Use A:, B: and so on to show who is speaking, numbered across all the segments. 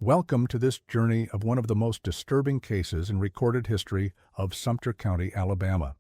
A: Welcome to this journey of one of the most disturbing cases in recorded history of Sumter County, Alabama.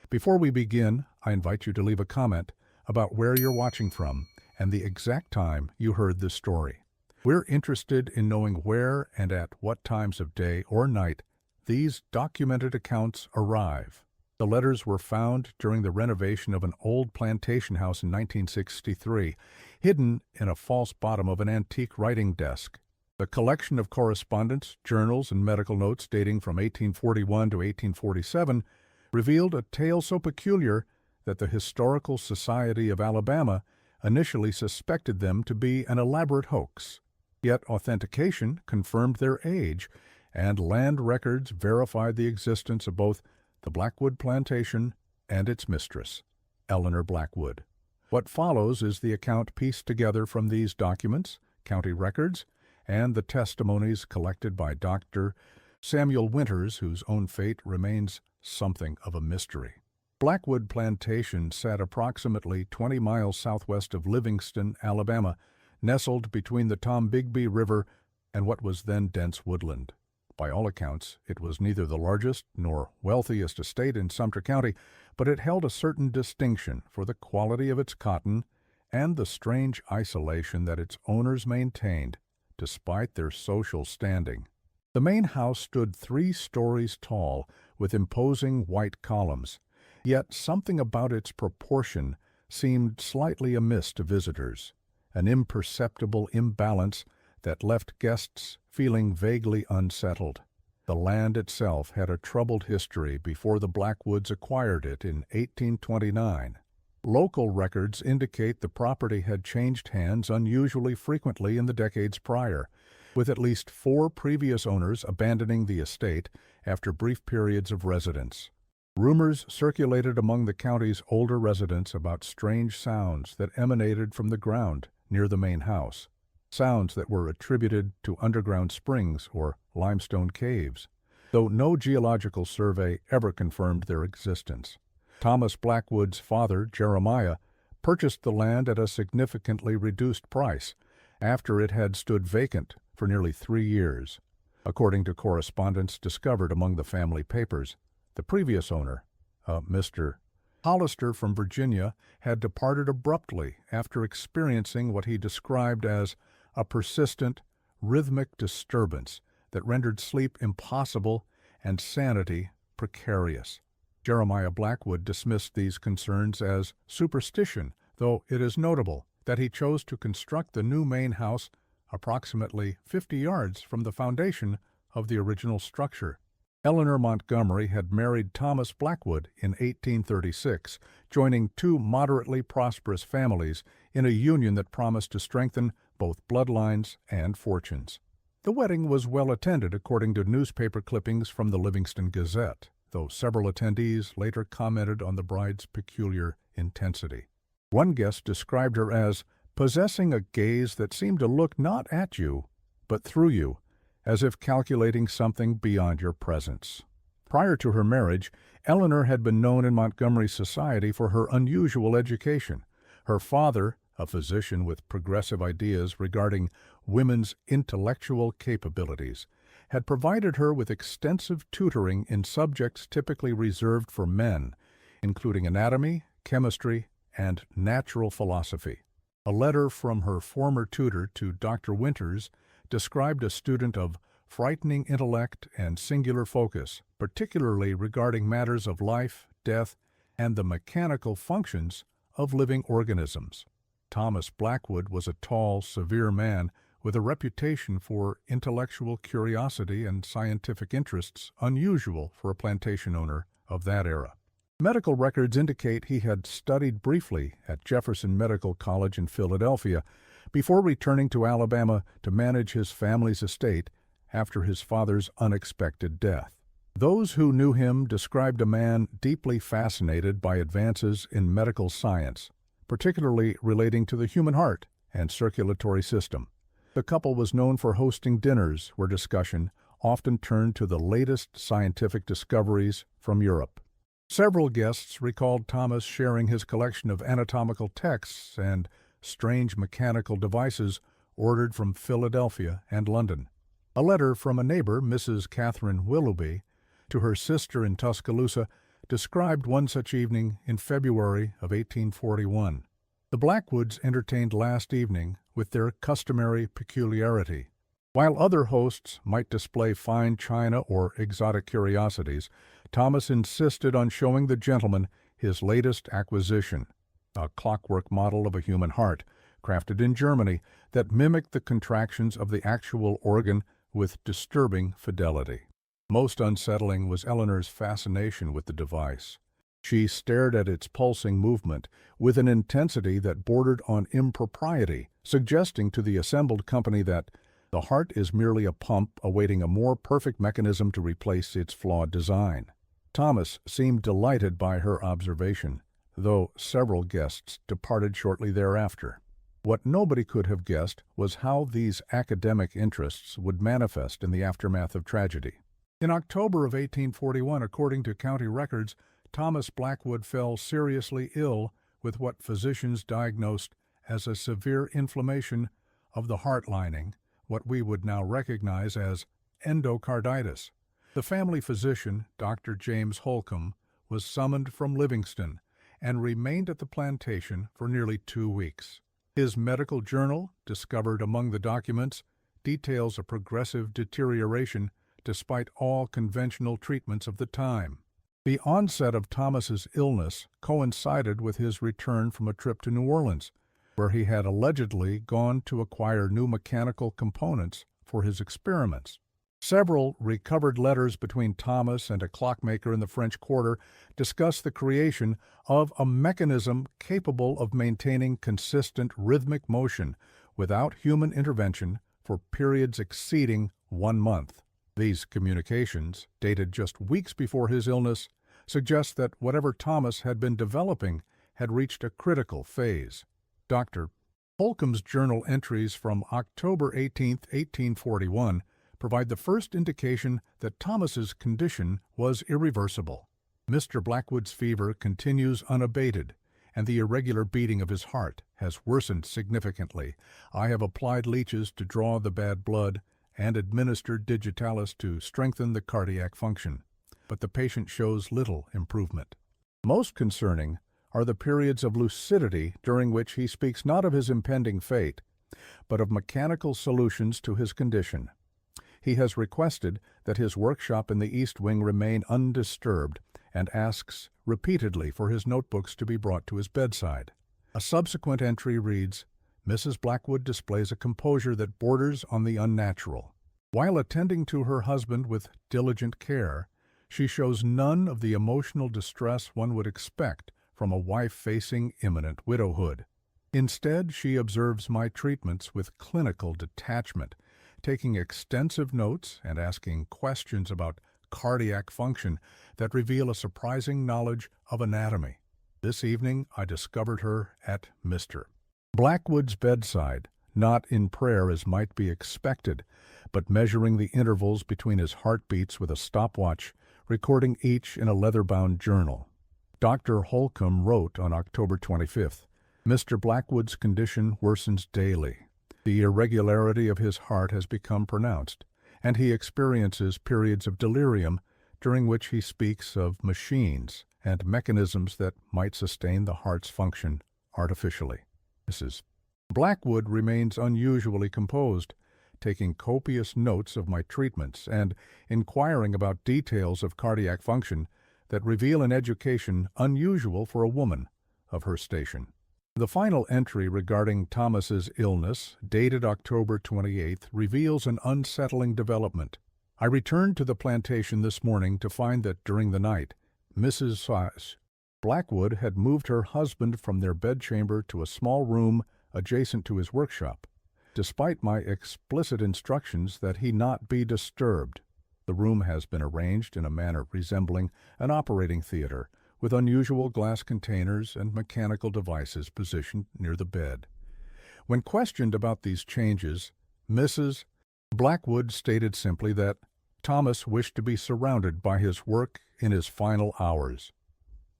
A: Before we begin, I invite you to leave a comment about where you're watching from and the exact time you heard this story. We're interested in knowing where and at what times of day or night these documented accounts arrive. The letters were found during the renovation of an old plantation house in 1963, hidden in a false bottom of an antique writing desk. The collection of correspondence, journals, and medical notes dating from 1841 to 1847 revealed a tale so peculiar that the Historical Society of Alabama initially suspected them to be an elaborate hoax. Yet authentication confirmed their age, and land records verified the existence of both the Blackwood Plantation and its mistress, Eleanor Blackwood. What follows is the account pieced together from these documents, county records, and the testimonies collected by Dr. Samuel Winters, whose own fate remains something of a mystery. Blackwood Plantation sat approximately 20 miles southwest of Livingston, Alabama, nestled between the Tombigbee River and what was then dense woodland. By all accounts, it was neither the largest nor wealthiest estate in Sumter County, but it held a certain distinction for the quality of its cotton and the strange isolation that its owners maintained despite their social standing. The main house stood 3 stories tall with imposing white columns, yet something about its proportion seemed slightly amiss to visitors, an imperceptible imbalance that left guests feeling vaguely unsettled. The land itself had a troubled history before the Blackwoods acquired it in 1829. Local records indicate the property had changed hands unusually frequently in the decades prior, with at least 4 previous owners abandoning the estate after brief periods of residence. Rumors circulated among the county's older residents about strange sounds that emanated from the ground near the main house, sounds that were attributed to underground springs or limestone caves, though no geological survey ever confirmed their existence. Thomas Blackwood's father, Jeremiah, purchased the land at a significantly reduced price after it had stood vacant for nearly 3 years. According to correspondence discovered among the family papers, the previous owner, Mr. Hollister from Virginia, had departed abruptly after experiencing what he described as a persistent, rhythmic disturbance that rendered sleep impossible and sanity precarious. Jeremiah Blackwood dismissed these concerns as superstition, though it is notable that he chose to construct the new main house approximately 50 yards from the foundation of the original structure. Eleanor Montgomery had married Thomas Blackwood in 1836, joining 2 moderately prosperous families in a union that promised to strengthen both bloodlines and fortunes. The wedding was well attended according to newspaper clippings from the Livingston Gazette, though several attendees later commented on the bride's peculiar intensity. One guest described her as possessing a gaze that seemed to look not at you, but through you, as if calculating something beyond your presence. Prior to her marriage, Eleanor had been known in Montgomery society for her unusual education. Her father, a physician with progressive ideas regarding women's intellectual capabilities, had provided her with extensive tutoring in subjects typically reserved for men, including anatomy, chemistry, and natural philosophy. A letter from her former tutor to Dr. Winters described a student of frightening intellect and singular focus, particularly regarding matters of life, death, and the mechanical functions of living organisms. Thomas Blackwood was a tall, severe man with a reputation for intellectual curiosity and scientific interests unusual for a plantation owner of that era. Medical records indicate he had studied briefly at Jefferson Medical College in Philadelphia before returning to Alabama to manage his family's estate after his father's unexpected death. Those who knew him described a man deeply fascinated by advances in medical science, particularly relating to the human heart and circulatory system. The couple was known for hosting dinners where discussion often turned to the latest scientific discoveries from Europe. Several guests recalled Thomas sharing his collection of anatomical texts and strange mechanical devices ordered from Philadelphia and London. A letter from a neighbor, Mrs. Catherine Willoughby, to her sister in Tuscaloosa described one such evening in February of 1841. The Blackwoods entertained last evening with their customary peculiarity. While other hosts might display fine china or exotic curiosities, Thomas insisted on showing the gentleman his latest acquisition, a clockwork model of a human heart, crafted in Germany, that mimicked the contractions of the actual organ with disturbing fidelity. Most unsettling was Eleanor's fascination with the device. She stared at its pulsing movement with an intensity that bordered on impropriety, suggesting to the assembled company that the heart is merely a pump awaiting a more perfect mechanism to replace its flawed design. Thomas seemed delighted by her observation, though several guests departed shortly thereafter. What nobody could have guessed was how these academic interests would manifest in the aftermath of tragedy. In October of 1841, according to county records, Thomas Blackwood fell seriously ill with what physicians diagnosed as a severe inflammation of the heart lining, what we would now recognize as endocarditis. The family physician, Dr. James Holcomb, was summoned from Livingston and remained at the plantation for nearly 2 weeks. His medical journal, discovered among the documents, details a progressive deterioration despite all conventional treatments of the time. The onset of Thomas's illness coincided with his return from a trip to New Orleans, where he had allegedly gone to acquire new mechanical components for his experiments. Several recovered letters between Thomas and a clockmaker in the French Quarter discuss the creation of a mechanism capable of maintaining consistent rhythmic motion without human intervention for periods exceeding 1 month. These communications, dated just weeks before his illness, suggest that whatever Thomas had been developing had reached a critical phase. Dr. Holcomb's journal entries from October 18, 1841, provide the first indication that Thomas's condition was irreversible. Mr. Blackwood's fever continues unabated, and the irregular beating of his heart has worsened significantly. I have applied leeches to draw the bad blood and administered digitalis to strengthen the cardiac function, but the patient shows little improvement. Most concerning are the periods of lucidity during which he speaks not of his impending fate, but of mechanical solutions to his condition. He has requested that his workshop in the East Wing remain undisturbed and asks repeatedly for his notebooks to be brought to his bedside. A subsequent entry reads, "Mrs. Blackwood displays a composure that borders on the unnatural. While attending to her husband with diligent care, she shows none of the emotional distress one would expect from a wife facing imminent widowhood. Instead, she observes my treatments with clinical detachment, taking extensive notes and asking questions about cardiac function that reveal a surprising knowledge of anatomy. This evening I discovered her at Mr. Blackwood's bedside, not in prayer as might be expected, but measuring the intervals between his heartbeats with a stopwatch, recording each in a leather-bound journal." Dr. Holcomb wrote on October 25th, "Mr. Blackwood's condition worsens daily. The irregularity of his heart has become pronounced, and he experiences periods of delirium during which he speaks of machines and mechanisms that might sustain the heart's function artificially." Mrs. Blackwood remains unusually composed, taking copious notes of my treatments and inquiring about details of cardiac function that reveal an education unusual for a woman of her station. The final entry regarding Thomas's illness, dated October 28th, reveals an unsettling development. "I returned to the plantation this morning to find that during the night, Mrs. Blackwood had moved her husband from their bedchamber to a small room adjacent to his workshop, despite my explicit instructions that he not be disturbed. The room has been arranged in a manner resembling an operating theater, with unusual glass containers and mechanical devices positioned near the bed." When questioned about these changes, Mrs. Blackwood stated simply that Thomas wished to be surrounded by his work in his final hours.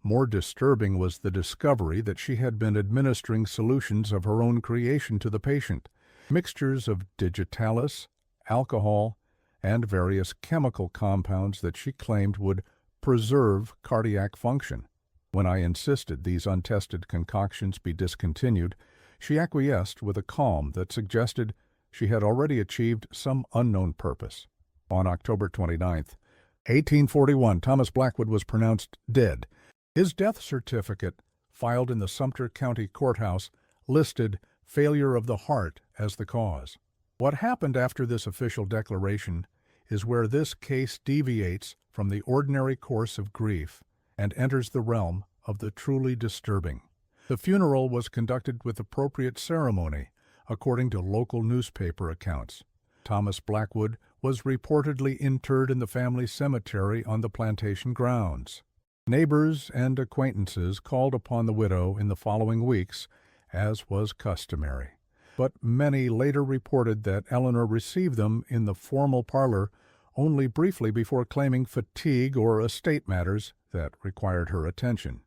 A: More disturbing was the discovery that she had been administering solutions of her own creation to the patient, mixtures of digitalis, alcohol, and various chemical compounds that she claimed would preserve cardiac function. When I insisted these untested concoctions be discontinued, she acquiesced with a calm that suggested she had already achieved some unknown purpose. On October 29th, 1841, Thomas Blackwood was pronounced dead. His death certificate, filed in the Sumter County Courthouse, listed failure of the heart as the cause. What happened after this official declaration is where this case deviates from the ordinary course of grief and enters the realm of the truly disturbing. The funeral was conducted with appropriate ceremony, according to local newspaper accounts. Thomas Blackwood was reportedly interred in the family cemetery on the plantation grounds. Neighbors and acquaintances called upon the widow in the following weeks, as was customary, but many later reported that Eleanor received them in the formal parlor only briefly before claiming fatigue or estate matters that required her attention.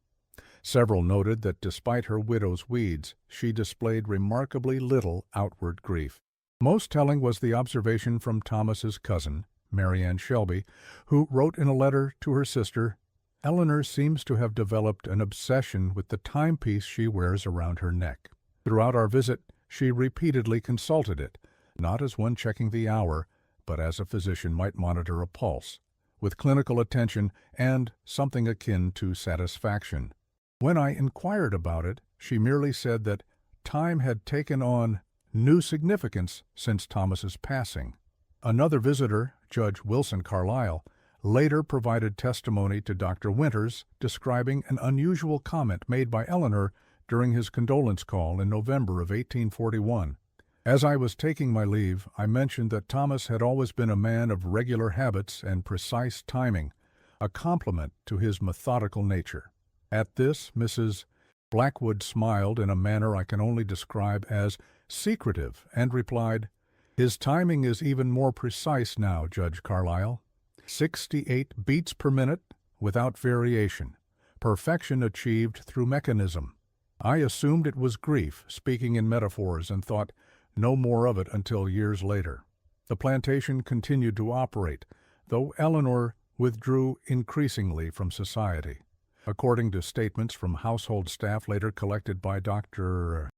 A: Several noted that despite her widow's weeds, she displayed remarkably little outward grief. Most telling was the observation from Thomas's cousin, Mary Ann Shelby, who wrote in a letter to her sister, "Eleanor seems to have developed an obsession with the timepiece she wears around her neck. Throughout our visit, she repeatedly consulted it, not as one checking the hour, but as a physician might monitor a pulse, with clinical attention and something akin to satisfaction. When I inquired about it, she merely said that time had taken on new significance since Thomas's passing." Another visitor, Judge Wilson Carlisle, later provided testimony to Dr. Winters describing an unusual comment made by Eleanor during his condolence call in November of 1841. "As I was taking my leave, I mentioned that Thomas had always been a man of regular habits and precise timing, a compliment to his methodical nature." At this, Mrs. Blackwood smiled in a manner I can only describe as secretive and replied, "His timing is even more precise now, Judge Carlisle. 68 beats per minute without variation, perfection achieved through mechanism." I assumed it was grief, speaking in metaphors, and thought no more of it until years later. The plantation continued to operate, though Eleanor withdrew increasingly from society. According to statements from household staff later collected by Dr.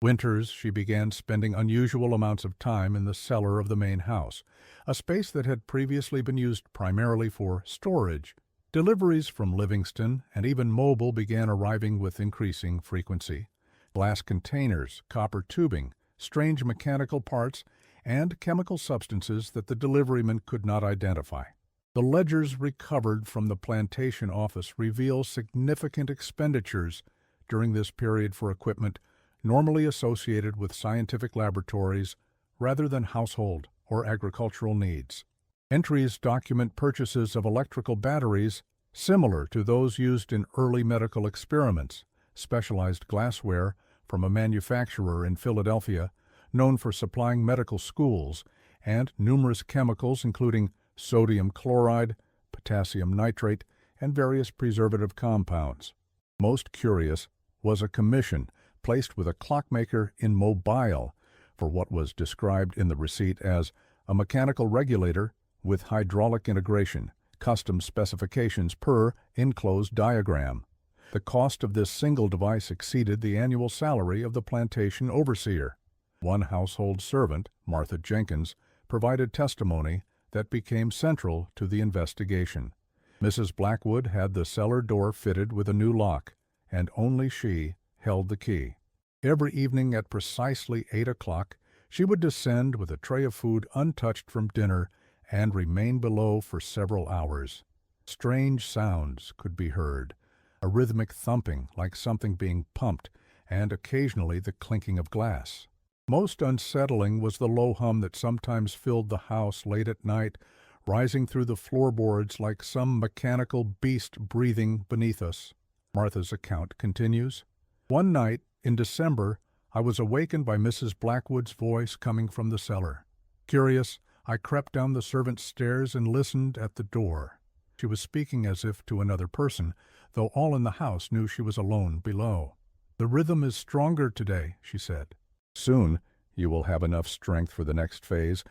A: Winters, she began spending unusual amounts of time in the cellar of the main house, a space that had previously been used primarily for storage. Deliveries from Livingston and even Mobile began arriving with increasing frequency. Glass containers, copper tubing, strange mechanical parts, and chemical substances that the deliveryman could not identify. The ledgers recovered from the plantation office reveal significant expenditures during this period for equipment normally associated with scientific laboratories rather than household or agricultural needs. Entries document purchases of electrical batteries similar to those used in early medical experiments, specialized glassware from a manufacturer in Philadelphia known for supplying medical schools, and numerous chemicals including sodium chloride, potassium nitrate, and various preservative compounds. Most curious was a commission placed with a clockmaker in Mobile for what was described in the receipt as a mechanical regulator with hydraulic integration, custom specifications per enclosed diagram. The cost of this single device exceeded the annual salary of the plantation overseer. One household servant, Martha Jenkins, provided testimony that became central to the investigation. Mrs. Blackwood had the cellar door fitted with a new lock, and only she held the key. Every evening at precisely 8 o'clock, she would descend with a tray of food untouched from dinner and remain below for several hours. Strange sounds could be heard, a rhythmic thumping like something being pumped, and occasionally the clinking of glass. Most unsettling was the low hum that sometimes filled the house late at night, rising through the floorboards like some mechanical beast breathing beneath us. Martha's account continues. "One night, in December, I was awakened by Mrs. Blackwood's voice coming from the cellar. Curious, I crept down the servants' stairs and listened at the door. She was speaking as if to another person, though all in the house knew she was alone below. 'The rhythm is stronger today,' she said. 'Soon you will have enough strength for the next phase.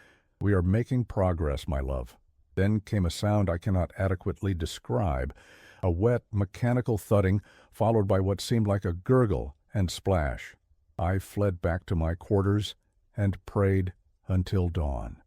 A: "We are making progress, my love." Then came a sound I cannot adequately describe, a wet, mechanical thudding, followed by what seemed like a gurgle and splash. I fled back to my quarters and prayed until dawn.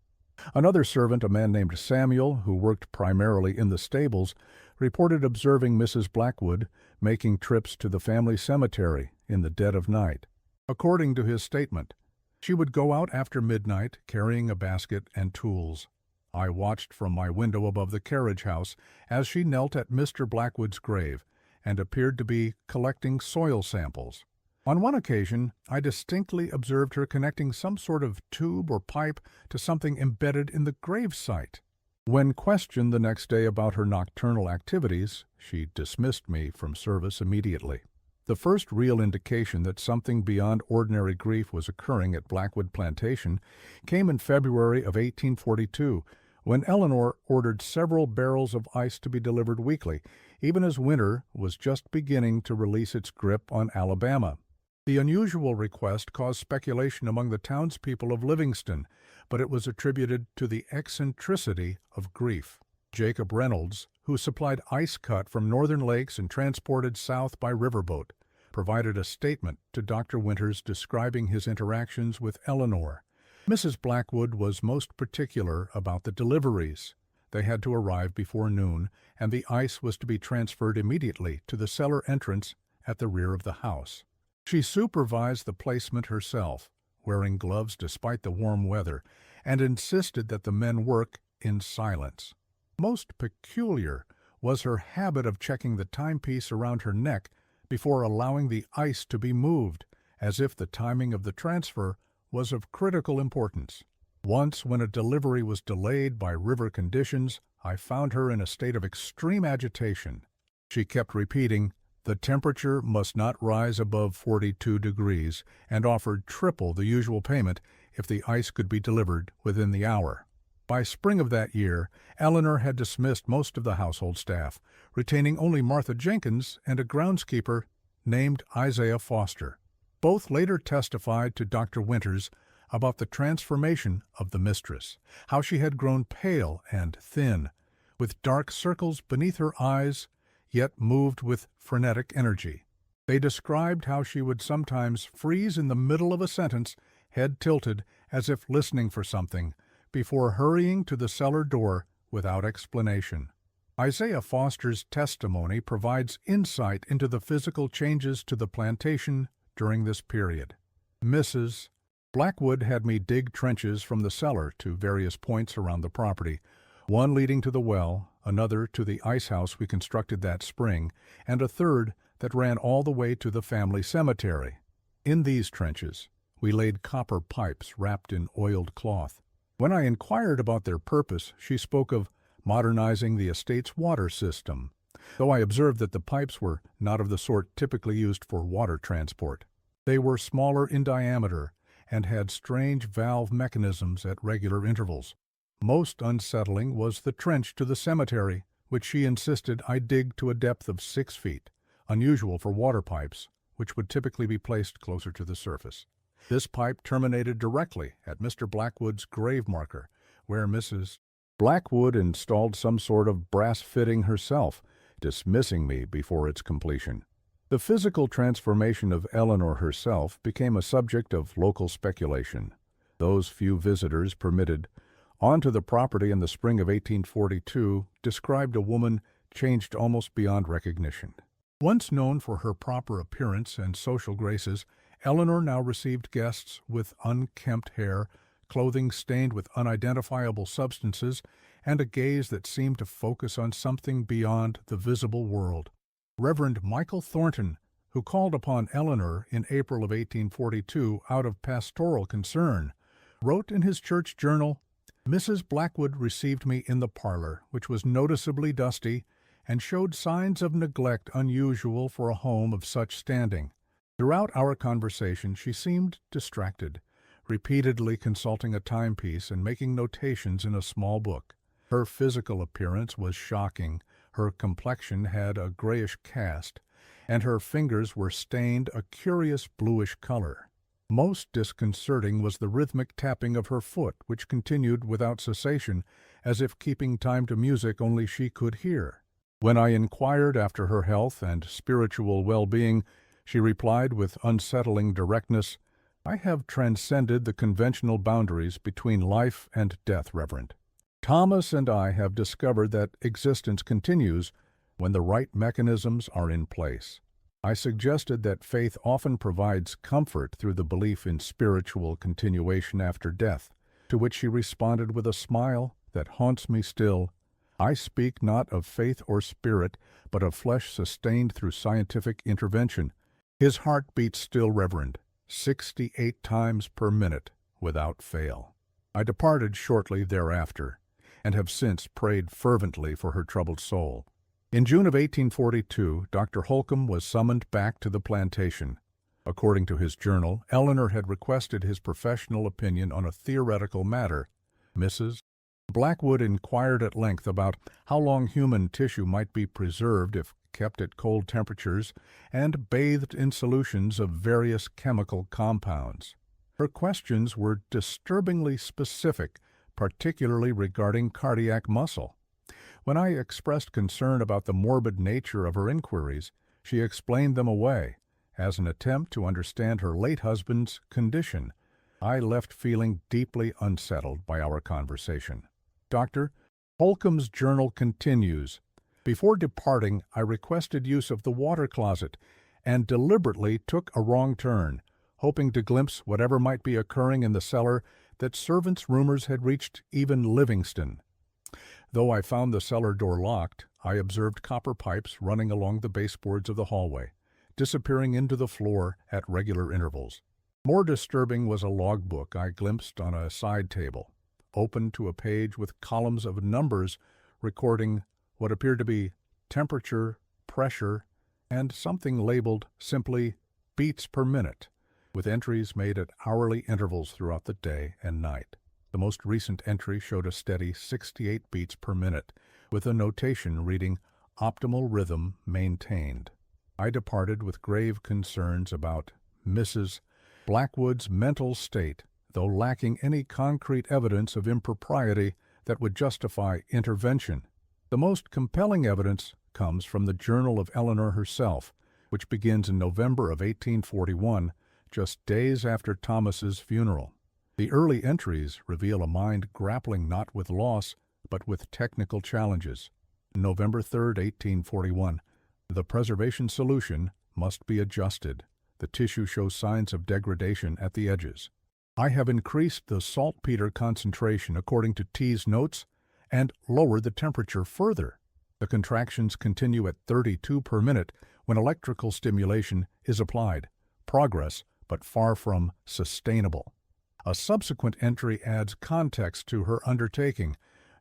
A: Another servant, a man named Samuel, who worked primarily in the stables, reported observing Mrs. Blackwood making trips to the family cemetery in the dead of night. According to his statement, she would go out after midnight carrying a basket and tools. I watched from my window above the carriage house as she knelt at Mr. Blackwood's grave and appeared to be collecting soil samples. On one occasion, I distinctly observed her connecting some sort of tube or pipe to something embedded in the gravesite. When questioned the next day about her nocturnal activities, she dismissed me from service immediately. The first real indication that something beyond ordinary grief was occurring at Blackwood Plantation came in February of 1842, when Eleanor ordered several barrels of ice to be delivered weekly, even as winter was just beginning to release its grip on Alabama. The unusual request caused speculation among the townspeople of Livingston, but it was attributed to the eccentricity of grief. Jacob Reynolds, who supplied ice cut from northern lakes and transported south by riverboat, provided a statement to Dr. Winters describing his interactions with Eleanor. Mrs. Blackwood was most particular about the deliveries. They had to arrive before noon, and the ice was to be transferred immediately to the cellar entrance at the rear of the house. She supervised the placement herself, wearing gloves despite the warm weather, and insisted that the men work in silence. Most peculiar was her habit of checking the timepiece around her neck before allowing the ice to be moved, as if the timing of the transfer was of critical importance. Once, when a delivery was delayed by river conditions, I found her in a state of extreme agitation. She kept repeating, "The temperature must not rise above 42 degrees," and offered triple the usual payment if the ice could be delivered within the hour. By spring of that year, Eleanor had dismissed most of the household staff, retaining only Martha Jenkins and a groundskeeper named Isaiah Foster. Both later testified to Dr. Winters about the transformation of the mistress, how she had grown pale and thin, with dark circles beneath her eyes, yet moved with frenetic energy. They described how she would sometimes freeze in the middle of a sentence, head tilted as if listening for something, before hurrying to the cellar door without explanation. Isaiah Foster's testimony provides insight into the physical changes to the plantation during this period. Mrs. Blackwood had me dig trenches from the cellar to various points around the property, one leading to the well, another to the ice house we constructed that spring, and a third that ran all the way to the family cemetery. In these trenches, we laid copper pipes wrapped in oiled cloth. When I inquired about their purpose, she spoke of modernizing the estate's water system, though I observed that the pipes were not of the sort typically used for water transport. They were smaller in diameter and had strange valve mechanisms at regular intervals. Most unsettling was the trench to the cemetery, which she insisted I dig to a depth of 6 feet, unusual for water pipes, which would typically be placed closer to the surface. This pipe terminated directly at Mr. Blackwood's grave marker, where Mrs. Blackwood installed some sort of brass fitting herself, dismissing me before its completion. The physical transformation of Eleanor herself became a subject of local speculation. Those few visitors permitted onto the property in the spring of 1842 described a woman changed almost beyond recognition. Once known for her proper appearance and social graces, Eleanor now received guests with unkempt hair, clothing stained with unidentifiable substances, and a gaze that seemed to focus on something beyond the visible world. Reverend Michael Thornton, who called upon Eleanor in April of 1842 out of pastoral concern, wrote in his church journal, "Mrs. Blackwood received me in the parlor, which was noticeably dusty, and showed signs of neglect unusual for a home of such standing. Throughout our conversation she seemed distracted, repeatedly consulting a timepiece and making notations in a small book. Her physical appearance was shocking. Her complexion had a grayish cast, and her fingers were stained a curious bluish color. Most disconcerting was the rhythmic tapping of her foot, which continued without cessation, as if keeping time to music only she could hear. When I inquired after her health and spiritual well-being, she replied with unsettling directness, "I have transcended the conventional boundaries between life and death, Reverend. Thomas and I have discovered that existence continues when the right mechanisms are in place." I suggested that faith often provides comfort through the belief in spiritual continuation after death, to which she responded with a smile that haunts me still, "I speak not of faith or spirit, but of flesh sustained through scientific intervention. His heart beats still, Reverend, 68 times per minute, without fail." I departed shortly thereafter, and have since prayed fervently for her troubled soul. In June of 1842, Dr. Holcomb was summoned back to the plantation. According to his journal, Eleanor had requested his professional opinion on a theoretical matter. Mrs. Blackwood inquired at length about how long human tissue might be preserved if kept at cold temperatures and bathed in solutions of various chemical compounds. Her questions were disturbingly specific, particularly regarding cardiac muscle. When I expressed concern about the morbid nature of her inquiries, she explained them away, as an attempt to understand her late husband's condition. I left feeling deeply unsettled by our conversation. Dr. Holcomb's journal continues, "Before departing, I requested use of the water closet and deliberately took a wrong turn, hoping to glimpse whatever might be occurring in the cellar that servants' rumors had reached even Livingston. Though I found the cellar door locked, I observed copper pipes running along the baseboards of the hallway, disappearing into the floor at regular intervals. More disturbing was a logbook I glimpsed on a side table, open to a page with columns of numbers recording what appeared to be temperature, pressure, and something labeled simply beats per minute, with entries made at hourly intervals throughout the day and night. The most recent entry showed a steady 68 beats per minute, with a notation reading "optimal rhythm maintained." I departed with grave concerns about Mrs. Blackwood's mental state, though lacking any concrete evidence of impropriety that would justify intervention. The most compelling evidence comes from the Journal of Eleanor herself, which begins in November of 1841, just days after Thomas's funeral. The early entries reveal a mind grappling not with loss, but with technical challenges. November 3, 1841. The preservation solution must be adjusted. The tissue shows signs of degradation at the edges. I have increased the saltpeter concentration according to T's notes and lowered the temperature further. The contractions continue at 32 per minute when electrical stimulation is applied. Progress, but far from sustainable. A subsequent entry adds context to her undertaking.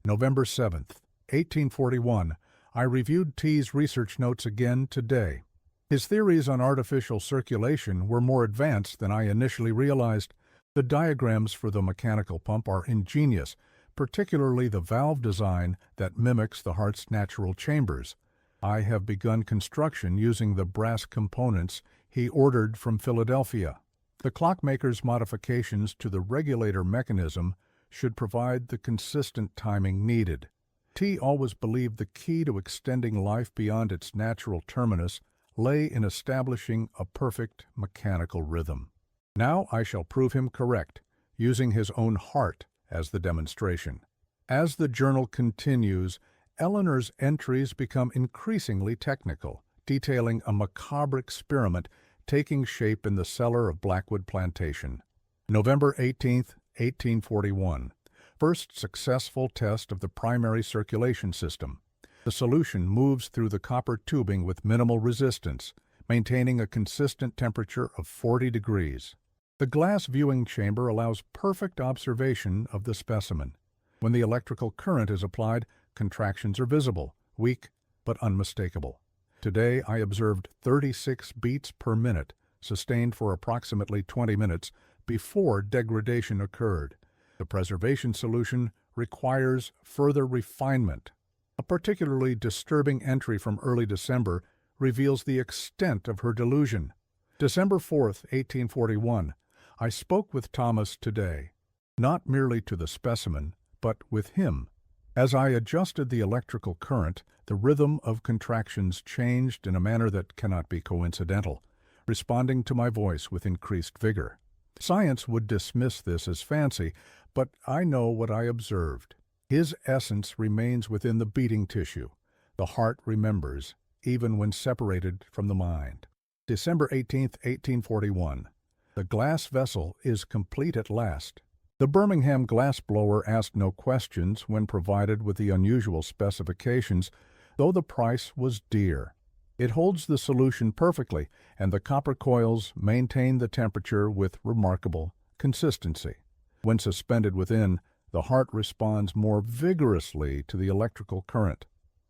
A: November 7th, 1841. I reviewed T's research notes again today. His theories on artificial circulation were more advanced than I initially realized. The diagrams for the mechanical pump are ingenious, particularly the valve design that mimics the heart's natural chambers. I have begun construction using the brass components he ordered from Philadelphia. The clockmaker's modifications to the regulator mechanism should provide the consistent timing needed. T always believed the key to extending life beyond its natural terminus lay in establishing a perfect mechanical rhythm. Now I shall prove him correct, using his own heart as the demonstration. As the journal continues, Eleanor's entries become increasingly technical, detailing a macabre experiment taking shape in the cellar of Blackwood Plantation. November 18, 1841. First successful test of the primary circulation system. The solution moves through the copper tubing with minimal resistance, maintaining a consistent temperature of 40 degrees. The glass viewing chamber allows perfect observation of the specimen. When the electrical current is applied, contractions are visible, weak but unmistakable. Today I observed 36 beats per minute, sustained for approximately 20 minutes before degradation occurred. The preservation solution requires further refinement. A particularly disturbing entry from early December reveals the extent of her delusion. December 4, 1841. I spoke with Thomas today, not merely to the specimen, but with him. As I adjusted the electrical current, the rhythm of contractions changed in a manner that cannot be coincidental, responding to my voice with increased vigor. Science would dismiss this as fancy, but I know what I observed. His essence remains within the beating tissue. The heart remembers, even when separated from the mind. December 18, 1841. The glass vessel is complete at last. The Birmingham glassblower asked no questions when provided with the unusual specifications, though the price was dear. It holds the solution perfectly, and the copper coils maintain the temperature with remarkable consistency. When suspended within, the heart responds more vigorously to the electrical current.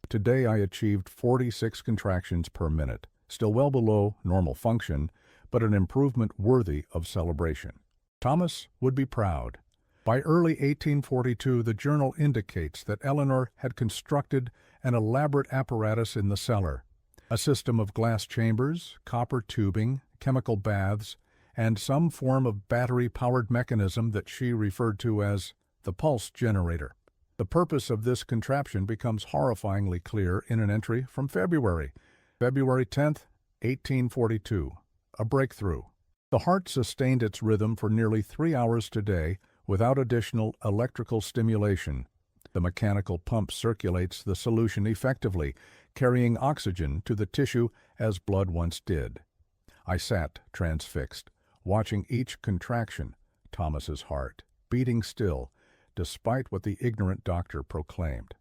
A: Today I achieved 46 contractions per minute, still well below normal function, but an improvement worthy of celebration. Thomas would be proud. By early 1842, the journal indicates that Eleanor had constructed an elaborate apparatus in the cellar, a system of glass chambers, copper tubing, chemical baths, and some form of battery-powered mechanism that she referred to as the pulse generator. The purpose of this contraption becomes horrifyingly clear in an entry from February 10th, 1842, a breakthrough. The heart sustained its rhythm for nearly 3 hours today without additional electrical stimulation. The mechanical pump circulates the solution effectively, carrying oxygen to the tissue as blood once did. I sat transfixed, watching each contraction, Thomas's heart, beating still, despite what the ignorant doctor proclaimed.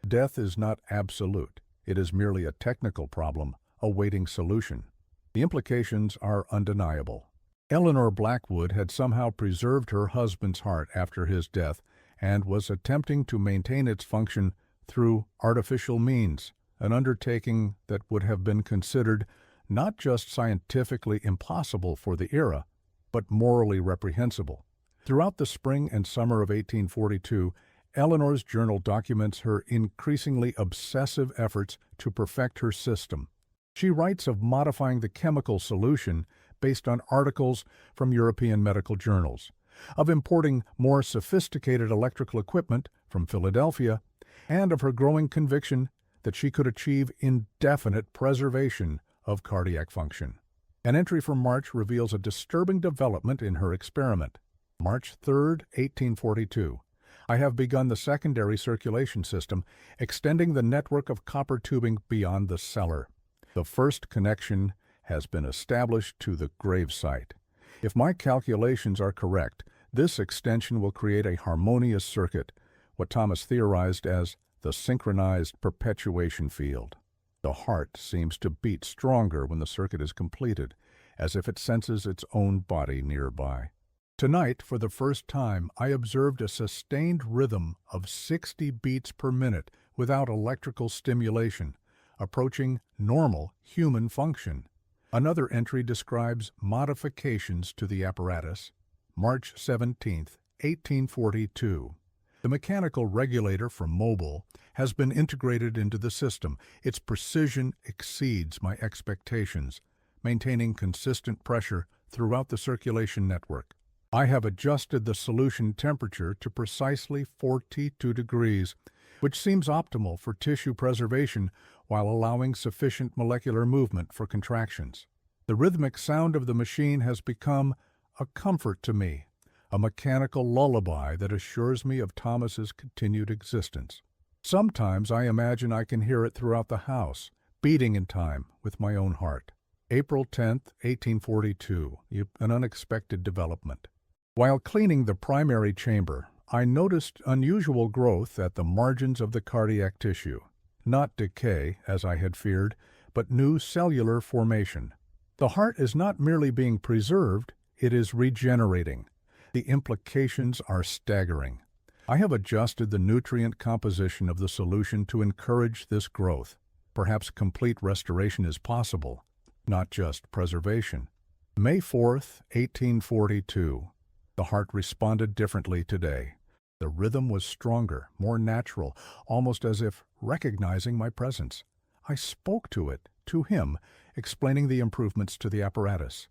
A: Death is not absolute. It is merely a technical problem awaiting solution. The implications are undeniable. Eleanor Blackwood had somehow preserved her husband's heart after his death and was attempting to maintain its function through artificial means, an undertaking that would have been considered not just scientifically impossible for the era, but morally reprehensible. Throughout the spring and summer of 1842, Eleanor's journal documents her increasingly obsessive efforts to perfect her system. She writes of modifying the chemical solution based on articles from European medical journals, of importing more sophisticated electrical equipment from Philadelphia, and of her growing conviction that she could achieve indefinite preservation of cardiac function. An entry from March reveals a disturbing development in her experiment. March 3, 1842. I have begun the secondary circulation system, extending the network of copper tubing beyond the cellar. The first connection has been established to the grave site. If my calculations are correct, this extension will create a harmonious circuit, what Thomas theorized as the synchronized perpetuation field. The heart seems to beat stronger when the circuit is completed, as if it senses its own body nearby. Tonight, for the first time, I observed a sustained rhythm of 60 beats per minute without electrical stimulation, approaching normal human function. Another entry describes modifications to the apparatus. March 17, 1842. The mechanical regulator from Mobil has been integrated into the system. Its precision exceeds my expectations, maintaining consistent pressure throughout the circulation network. I have adjusted the solution temperature to precisely 42 degrees, which seems optimal for tissue preservation while allowing sufficient molecular movement for contractions. The rhythmic sound of the machine has become a comfort to me, a mechanical lullaby that assures me of Thomas's continued existence. Sometimes I imagine I can hear it throughout the house, beating in time with my own heart. April 10, 1842, an unexpected development. While cleaning the primary chamber, I noticed unusual growth at the margins of the cardiac tissue. Not decay, as I had feared, but new cellular formation. The heart is not merely being preserved, it is regenerating. The implications are staggering. I have adjusted the nutrient composition of the solution to encourage this growth. Perhaps complete restoration is possible, not just preservation. May 4, 1842. The heart responded differently today. The rhythm was stronger, more natural, almost as if recognizing my presence. I spoke to it, to him, explaining the improvements to the apparatus.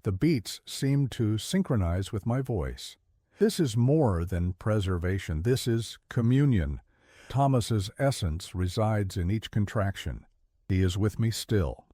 A: The beats seemed to synchronize with my voice. This is more than preservation. This is communion. Thomas's essence resides in each contraction. He is with me still.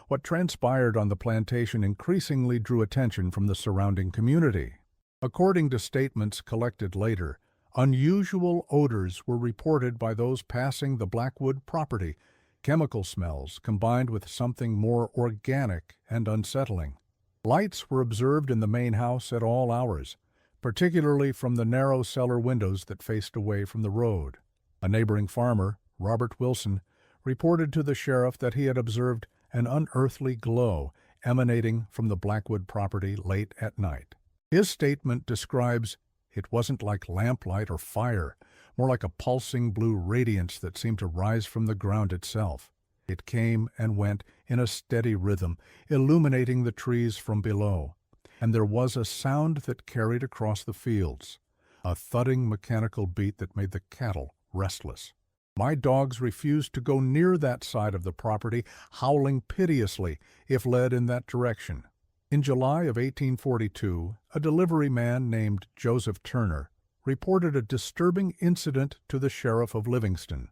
A: What transpired on the plantation increasingly drew attention from the surrounding community. According to statements collected later, unusual odors were reported by those passing the Blackwood property, chemical smells combined with something more organic and unsettling. Lights were observed in the main house at all hours, particularly from the narrow cellar windows that faced away from the road. A neighboring farmer, Robert Wilson, reported to the sheriff that he had observed an unearthly glow emanating from the Blackwood property late at night. His statement describes it wasn't like lamplight or fire, more like a pulsing blue radiance that seemed to rise from the ground itself. It came and went in a steady rhythm, illuminating the trees from below, and there was a sound that carried across the fields, a thudding mechanical beat that made the cattle restless. My dogs refused to go near that side of the property, howling piteously if led in that direction. In July of 1842, a delivery man named Joseph Turner reported a disturbing incident to the sheriff of Livingston.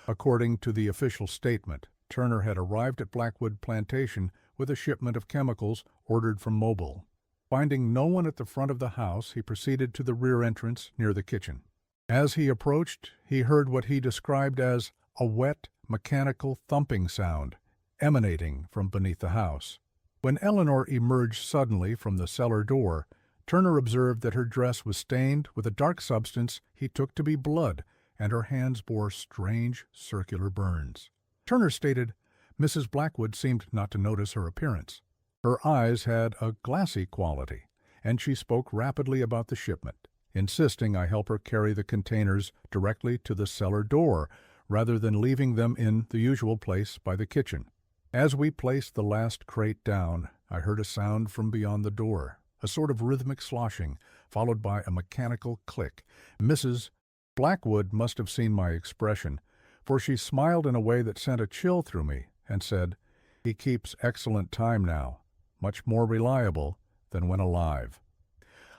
A: According to the official statement, Turner had arrived at Blackwood Plantation with a shipment of chemicals ordered from Mobile. Finding no one at the front of the house, he proceeded to the rear entrance near the kitchen. As he approached, he heard what he described as a wet, mechanical thumping sound emanating from beneath the house. When Eleanor emerged suddenly from the cellar door, Turner observed that her dress was stained with a dark substance he took to be blood, and her hands bore strange circular burns. Turner stated Mrs. Blackwood seemed not to notice her appearance. Her eyes had a glassy quality, and she spoke rapidly about the shipment, insisting I help her carry the containers directly to the cellar door, rather than leaving them in the usual place by the kitchen. As we placed the last crate down, I heard a sound from beyond the door, a sort of rhythmic sloshing, followed by a mechanical click. Mrs. Blackwood must have seen my expression, for she smiled in a way that sent a chill through me and said, "He keeps excellent time now, much more reliable than when alive."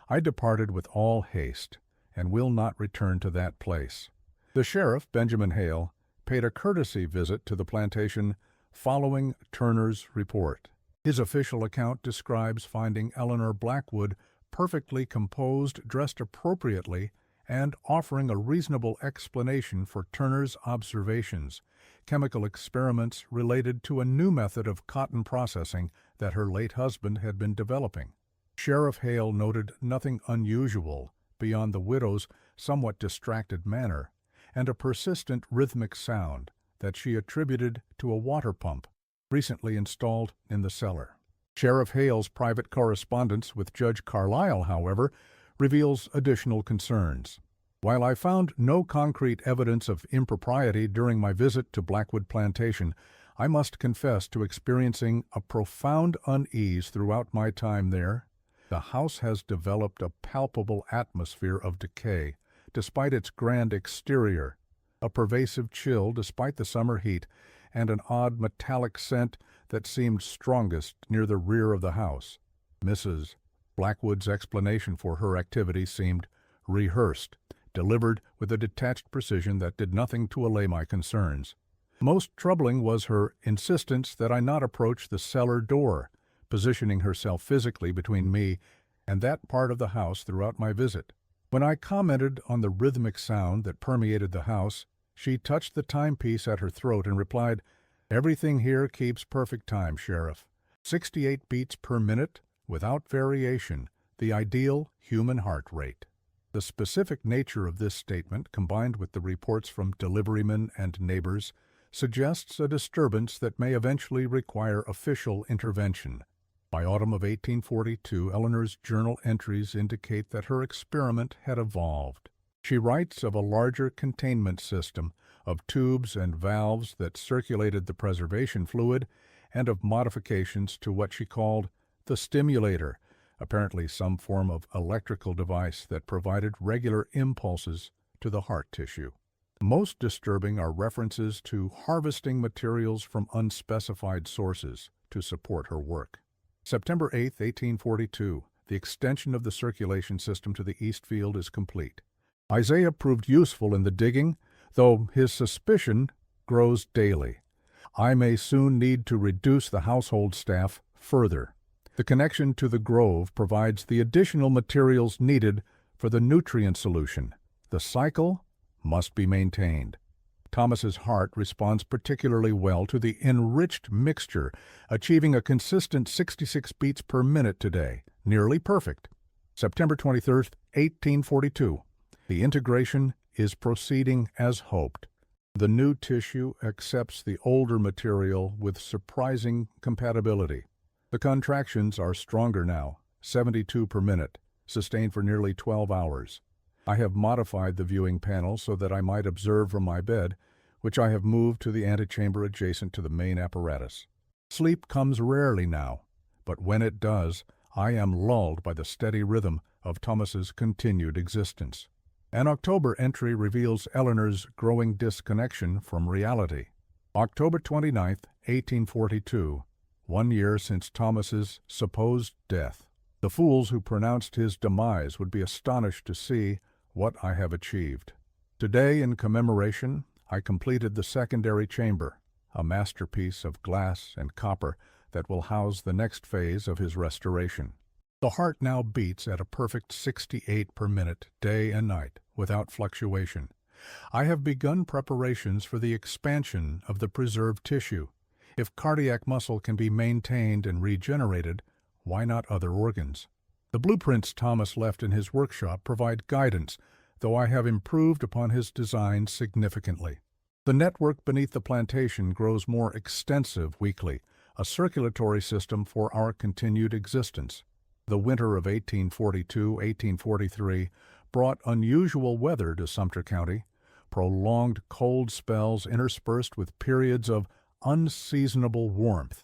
A: I departed with all haste, and will not return to that place. The sheriff, Benjamin Hale, paid a courtesy visit to the plantation following Turner's report. His official account describes finding Eleanor Blackwood perfectly composed, dressed appropriately, and offering a reasonable explanation for Turner's observations, chemical experiments related to a new method of cotton processing that her late husband had been developing. Sheriff Hale noted nothing unusual beyond the widow's somewhat distracted manner and a persistent rhythmic sound that she attributed to a water pump recently installed in the cellar. Sheriff Hale's private correspondence with Judge Carlisle, however, reveals additional concerns. While I found no concrete evidence of impropriety during my visit to Blackwood Plantation, I must confess to experiencing a profound unease throughout my time there. The house has developed a palpable atmosphere of decay, despite its grand exterior, a pervasive chill despite the summer heat, and an odd metallic scent that seemed strongest near the rear of the house. Mrs. Blackwood's explanation for her activity seemed rehearsed, delivered with a detached precision that did nothing to allay my concerns. Most troubling was her insistence that I not approach the cellar door, positioning herself physically between me and that part of the house throughout my visit. When I commented on the rhythmic sound that permeated the house, she touched the timepiece at her throat and replied, "Everything here keeps perfect time, Sheriff. 68 beats per minute, without variation, the ideal human heart rate." The specific nature of this statement, combined with the reports from deliverymen and neighbors, suggests a disturbance that may eventually require official intervention. By autumn of 1842, Eleanor's journal entries indicate that her experiment had evolved. She writes of a larger containment system, of tubes and valves that circulated the preservation fluid, and of modifications to what she called the stimulator, apparently some form of electrical device that provided regular impulses to the heart tissue. Most disturbing are references to harvesting materials from unspecified sources to support her work. September 8, 1842, the extension of the circulation system to the east field is complete. Isaiah proved useful in the digging, though his suspicion grows daily. I may soon need to reduce the household staff further. The connection to the grove provides the additional materials needed for the nutrient solution. The cycle must be maintained. Thomas's heart responds particularly well to the enriched mixture, achieving a consistent 66 beats per minute today, nearly perfect. September 23, 1842. The integration is proceeding as hoped. The new tissue accepts the older material with surprising compatibility. The contractions are stronger now, 72 per minute, sustained for nearly 12 hours. I have modified the viewing panel so that I might observe from my bed, which I have moved to the antechamber adjacent to the main apparatus. Sleep comes rarely now, but when it does, I am lulled by the steady rhythm of Thomas's continued existence. An October entry reveals Eleanor's growing disconnection from reality. October 29, 1842, 1 year since Thomas's supposed death. The fools who pronounced his demise would be astonished to see what I have achieved. Today, in commemoration, I completed the secondary chamber, a masterpiece of glass and copper that will house the next phase of his restoration. The heart now beats at a perfect 68 per minute, day and night, without fluctuation. I have begun preparations for the expansion of the preserved tissue. If cardiac muscle can be maintained and regenerated, why not other organs? The blueprints Thomas left in his workshop provide guidance, though I have improved upon his design significantly. The network beneath the plantation grows more extensive weekly, a circulatory system for our continued existence. The winter of 1842-1843 brought unusual weather to Sumter County, prolonged cold spells interspersed with periods of unseasonable warmth.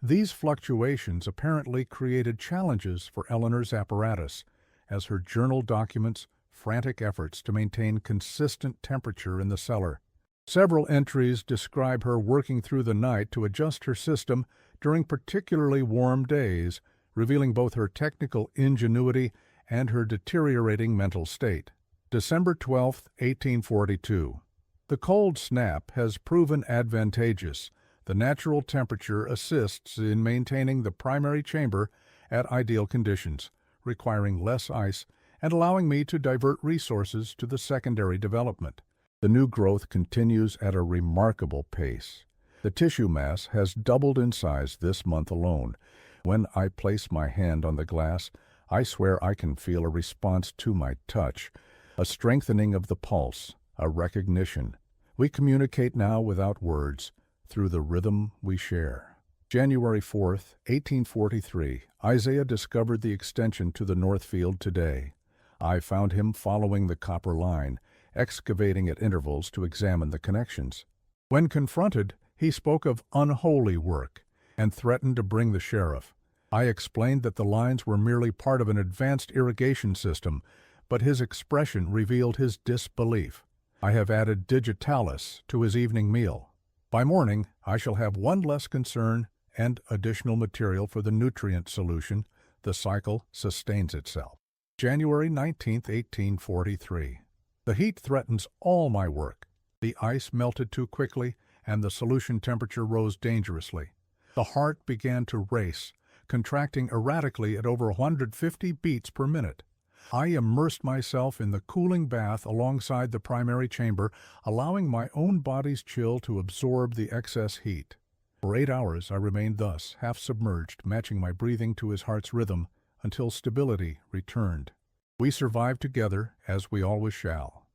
A: These fluctuations apparently created challenges for Eleanor's apparatus, as her journal documents frantic efforts to maintain consistent temperature in the cellar. Several entries describe her working through the night to adjust her system during particularly warm days, revealing both her technical ingenuity and her deteriorating mental state. December 12, 1842. The cold snap has proven advantageous. The natural temperature assists in maintaining the primary chamber at ideal conditions, requiring less ice and allowing me to divert resources to the secondary development. The new growth continues at a remarkable pace. The tissue mass has doubled in size this month alone. When I place my hand on the glass, I swear I can feel a response to my touch, a strengthening of the pulse, a recognition. We communicate now without words, through the rhythm we share. January 4th, 1843, Isaiah discovered the extension to the north field today. I found him following the copper line, excavating at intervals to examine the connections. When confronted, he spoke of unholy work and threatened to bring the sheriff. I explained that the lines were merely part of an advanced irrigation system, but his expression revealed his disbelief. I have added digitalis to his evening meal. By morning, I shall have one less concern and additional material for the nutrient solution. The cycle sustains itself. January 19, 1843. The heat threatens all my work. The ice melted too quickly, and the solution temperature rose dangerously. The heart began to race, contracting erratically at over 150 beats per minute. I immersed myself in the cooling bath alongside the primary chamber, allowing my own body's chill to absorb the excess heat. For 8 hours I remained thus, half submerged, matching my breathing to his heart's rhythm, until stability returned. We survived together, as we always shall.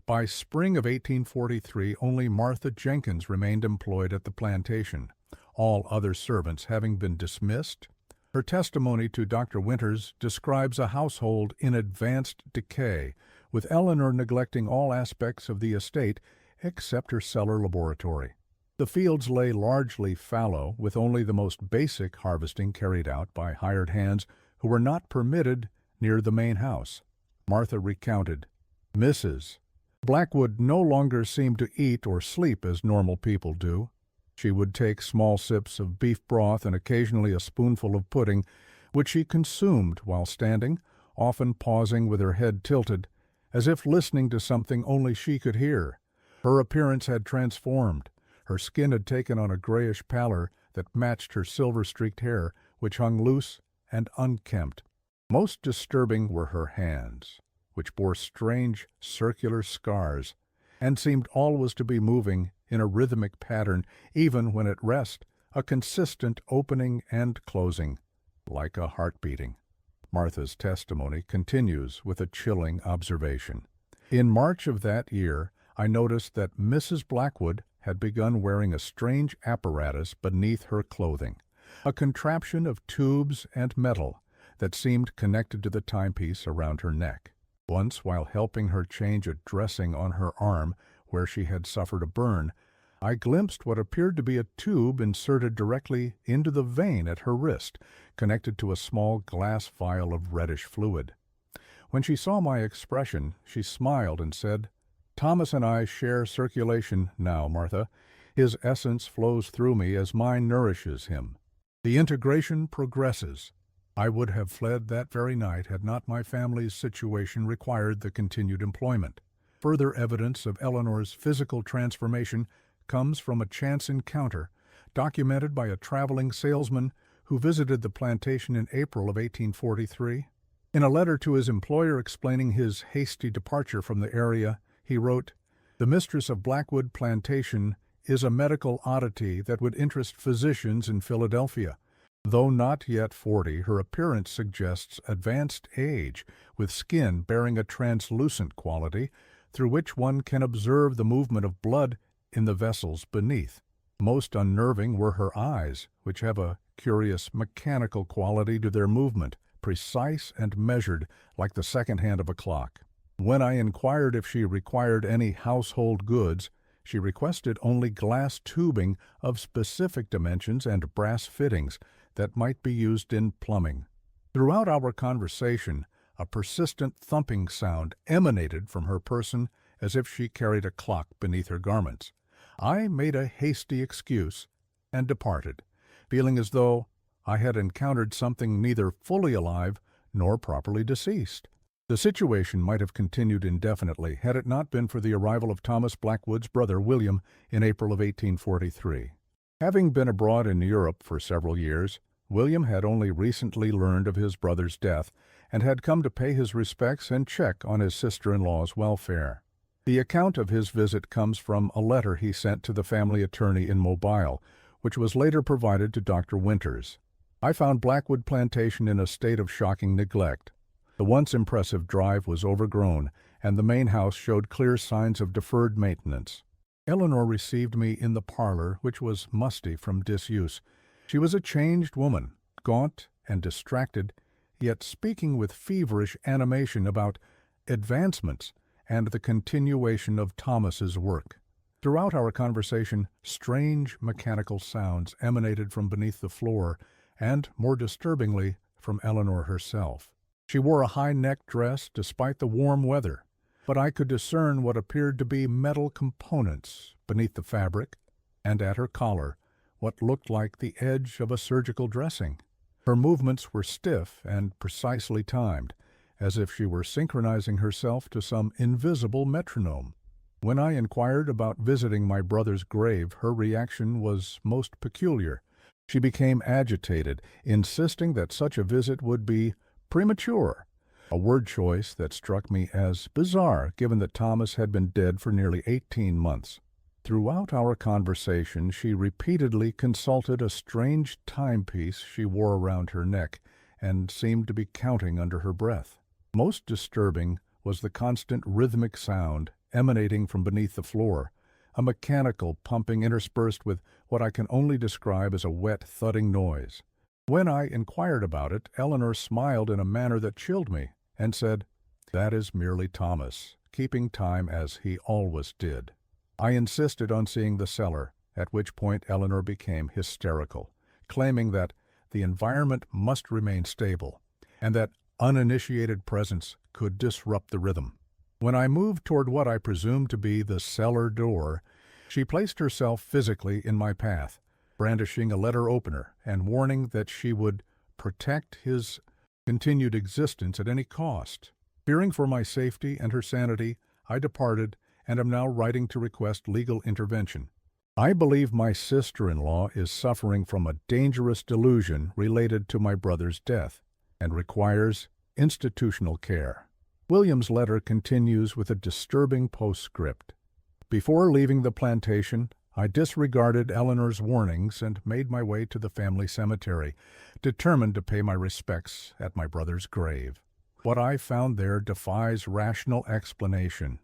A: By spring of 1843, only Martha Jenkins remained employed at the plantation, all other servants having been dismissed. Her testimony to Dr. Winters describes a household in advanced decay, with Eleanor neglecting all aspects of the estate except her cellar laboratory. The fields lay largely fallow, with only the most basic harvesting carried out by hired hands who were not permitted near the main house. Martha recounted, "Mrs. Blackwood no longer seemed to eat or sleep as normal people do. She would take small sips of beef broth and occasionally a spoonful of pudding, which she consumed while standing, often pausing with her head tilted, as if listening to something only she could hear. Her appearance had transformed. Her skin had taken on a grayish pallor that matched her silver-streaked hair, which hung loose and unkempt. Most disturbing were her hands, which bore strange circular scars, and seemed always to be moving in a rhythmic pattern, even when at rest, a consistent opening and closing, like a heart beating. Martha's testimony continues with a chilling observation. In March of that year, I noticed that Mrs. Blackwood had begun wearing a strange apparatus beneath her clothing, a contraption of tubes and metal that seemed connected to the timepiece around her neck. Once, while helping her change a dressing on her arm where she had suffered a burn, I glimpsed what appeared to be a tube inserted directly into the vein at her wrist, connected to a small glass vial of reddish fluid. When she saw my expression, she smiled and said, "Thomas and I share circulation now, Martha. His essence flows through me as mine nourishes him. The integration progresses." I would have fled that very night had not my family's situation required the continued employment. Further evidence of Eleanor's physical transformation comes from a chance encounter documented by a traveling salesman who visited the plantation in April of 1843. In a letter to his employer explaining his hasty departure from the area, he wrote, "The mistress of Blackwood Plantation is a medical oddity that would interest physicians in Philadelphia. Though not yet 40, her appearance suggests advanced age, with skin bearing a translucent quality, through which one can observe the movement of blood in the vessels beneath. Most unnerving were her eyes, which have a curious mechanical quality to their movement, precise and measured like the second hand of a clock. When I inquired if she required any household goods, she requested only glass tubing of specific dimensions and brass fittings that might be used in plumbing. Throughout our conversation, a persistent thumping sound emanated from her person as if she carried a clock beneath her garments. I made a hasty excuse and departed, feeling as though I had encountered something neither fully alive nor properly deceased. The situation might have continued indefinitely had it not been for the arrival of Thomas Blackwood's brother William in April of 1843. Having been abroad in Europe for several years, William had only recently learned of his brother's death and had come to pay his respects and check on his sister-in-law's welfare. The account of his visit comes from a letter he sent to the family attorney in Mobile, which was later provided to Dr. Winters. I found Blackwood Plantation in a state of shocking neglect. The once impressive drive was overgrown, and the main house showed clear signs of deferred maintenance. Eleanor received me in the parlor, which was musty from disuse. She was a changed woman, gaunt and distracted, yet speaking with feverish animation about advancements and the continuation of Thomas's work. Throughout our conversation, strange mechanical sounds emanated from beneath the floor and, more disturbingly, from Eleanor herself. She wore a high-necked dress despite the warm weather, but I could discern what appeared to be metal components beneath the fabric, and at her collar, what looked like the edge of a surgical dressing. Her movements were stiff and precisely timed, as if she were synchronizing herself to some invisible metronome. When I inquired about visiting my brother's grave, her reaction was most peculiar. She became agitated, insisting that such a visit would be premature, a word choice that struck me as bizarre given that Thomas had been dead for nearly 18 months. Throughout our conversation, she repeatedly consulted a strange timepiece she wore around her neck and seemed to be counting under her breath. Most disturbing was the constant rhythmic sound emanating from beneath the floor, a mechanical pumping interspersed with what I can only describe as a wet, thudding noise. When I inquired about it, Eleanor smiled in a manner that chilled me and said, "That is merely Thomas, keeping time as he always did." I insisted on seeing the cellar, at which point Eleanor became hysterical, claiming that the environment must remain stable and that uninitiated presence could disrupt the rhythm. When I moved toward what I presumed to be the cellar door, She placed herself physically in my path, brandishing a letter opener and warning that she would protect his continued existence at any cost. Fearing for my safety and her sanity, I departed and am now writing to request legal intervention. I believe my sister-in-law is suffering from a dangerous delusion related to my brother's death and requires institutional care. William's letter continues with a disturbing postscript. Before leaving the plantation, I disregarded Eleanor's warnings and made my way to the family cemetery, determined to pay my respects at my brother's grave. What I found there defies rational explanation.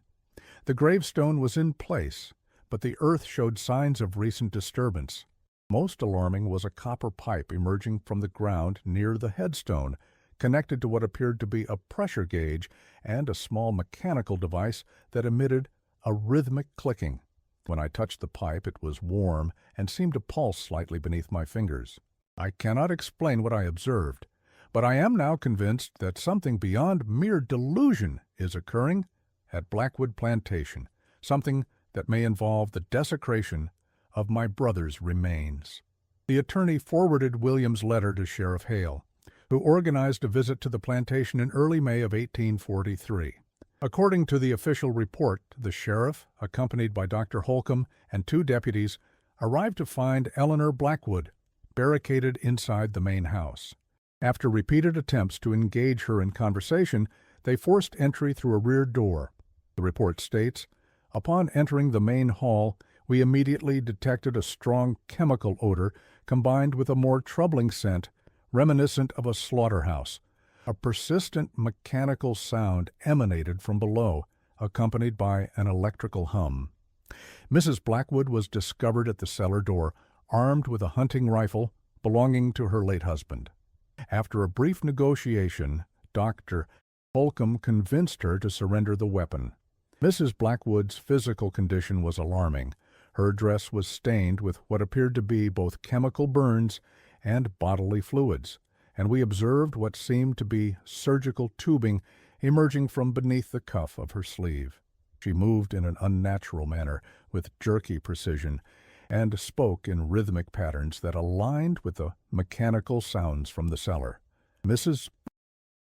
A: The gravestone was in place, but the earth showed signs of recent disturbance. Most alarming was a copper pipe emerging from the ground near the headstone, connected to what appeared to be a pressure gauge and a small mechanical device that emitted a rhythmic clicking. When I touched the pipe, it was warm and seemed to pulse slightly beneath my fingers. I cannot explain what I observed, but I am now convinced that something beyond mere delusion is occurring at Blackwood Plantation, something that may involve the desecration of my brother's remains. The attorney forwarded William's letter to Sheriff Hale, who organized a visit to the plantation in early May of 1843. According to the official report, the sheriff, accompanied by Dr. Holcomb and 2 deputies, arrived to find Eleanor Blackwood barricaded inside the main house. After repeated attempts to engage her in conversation, they forced entry through a rear door. The report states, "Upon entering the main hall, we immediately detected a strong chemical odor combined with a more troubling scent reminiscent of a slaughterhouse. A persistent mechanical sound emanated from below, accompanied by an electrical hum. Mrs. Blackwood was discovered at the cellar door, armed with a hunting rifle belonging to her late husband. After a brief negotiation, Dr. Holcomb convinced her to surrender the weapon. Mrs. Blackwood's physical condition was alarming. Her dress was stained with what appeared to be both chemical burns and bodily fluids, and we observed what seemed to be surgical tubing emerging from beneath the cuff of her sleeve. She moved in an unnatural manner, with jerky precision, and spoke in rhythmic patterns that aligned with the mechanical sounds from the cellar. Mrs.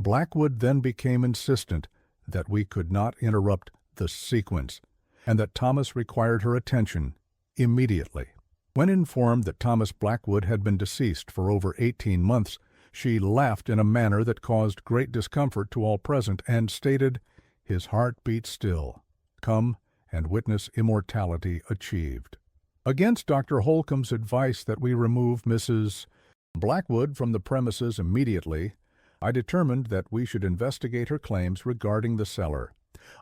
A: Blackwood then became insistent that we could not interrupt the sequence, and that Thomas required her attention immediately. When informed that Thomas Blackwood had been deceased for over 18 months, she laughed in a manner that caused great discomfort to all present and stated, "His heart beats still. Come and witness immortality achieved." Against Dr. Holcomb's advice that we remove Mrs. Blackwood from the premises immediately, I determined that we should investigate her claims regarding the cellar.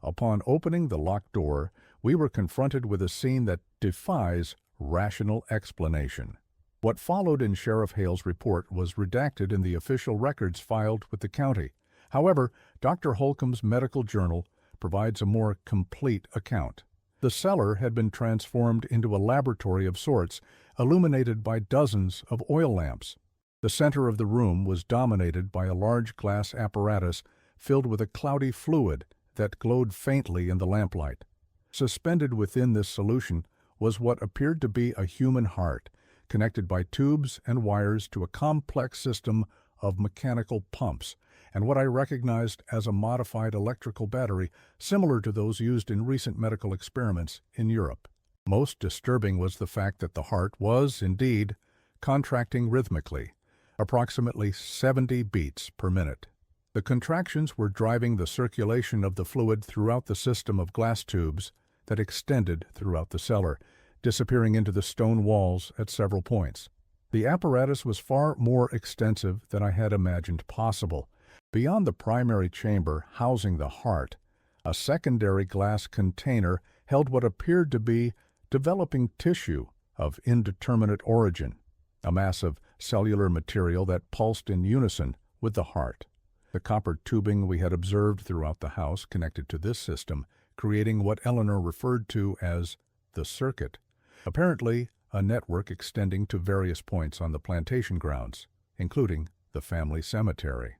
A: Upon opening the locked door, we were confronted with a scene that defies rational explanation. What followed in Sheriff Hale's report was redacted in the official records filed with the county. However, Dr. Holcomb's medical journal provides a more complete account. The cellar had been transformed into a laboratory of sorts, illuminated by dozens of oil lamps. The center of the room was dominated by a large glass apparatus filled with a cloudy fluid that glowed faintly in the lamplight. Suspended within this solution was what appeared to be a human heart, connected by tubes and wires to a complex system of mechanical pumps, and what I recognized as a modified electrical battery similar to those used in recent medical experiments in Europe. Most disturbing was the fact that the heart was, indeed, contracting rhythmically, approximately 70 beats per minute. The contractions were driving the circulation of the fluid throughout the system of glass tubes that extended throughout the cellar, disappearing into the stone walls at several points. The apparatus was far more extensive than I had imagined possible. Beyond the primary chamber housing the heart, a secondary glass container held what appeared to be developing tissue of indeterminate origin, a mass of cellular material that pulsed in unison with the heart. The copper tubing we had observed throughout the house connected to this system, creating what Eleanor referred to as the circuit, apparently a network extending to various points on the plantation grounds, including the family cemetery.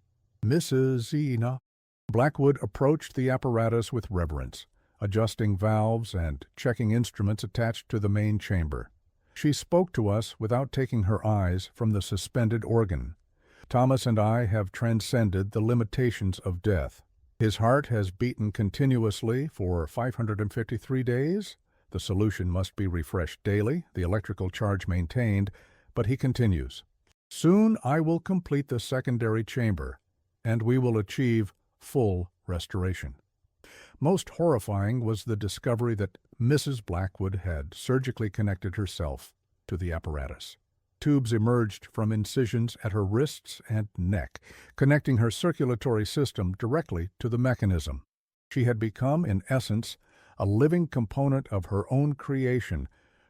A: Mrs. Blackwood approached the apparatus with reverence, adjusting valves and checking instruments attached to the main chamber. She spoke to us without taking her eyes from the suspended organ. Thomas and I have transcended the limitations of death. His heart has beaten continuously for 553 days. The solution must be refreshed daily, the electrical charge maintained, but he continues. Soon I will complete the secondary chamber, and we will achieve full restoration. Most horrifying was the discovery that Mrs. Blackwood had surgically connected herself to the apparatus. Tubes emerged from incisions at her wrists and neck, connecting her circulatory system directly to the mechanism. She had become, in essence, a living component of her own creation,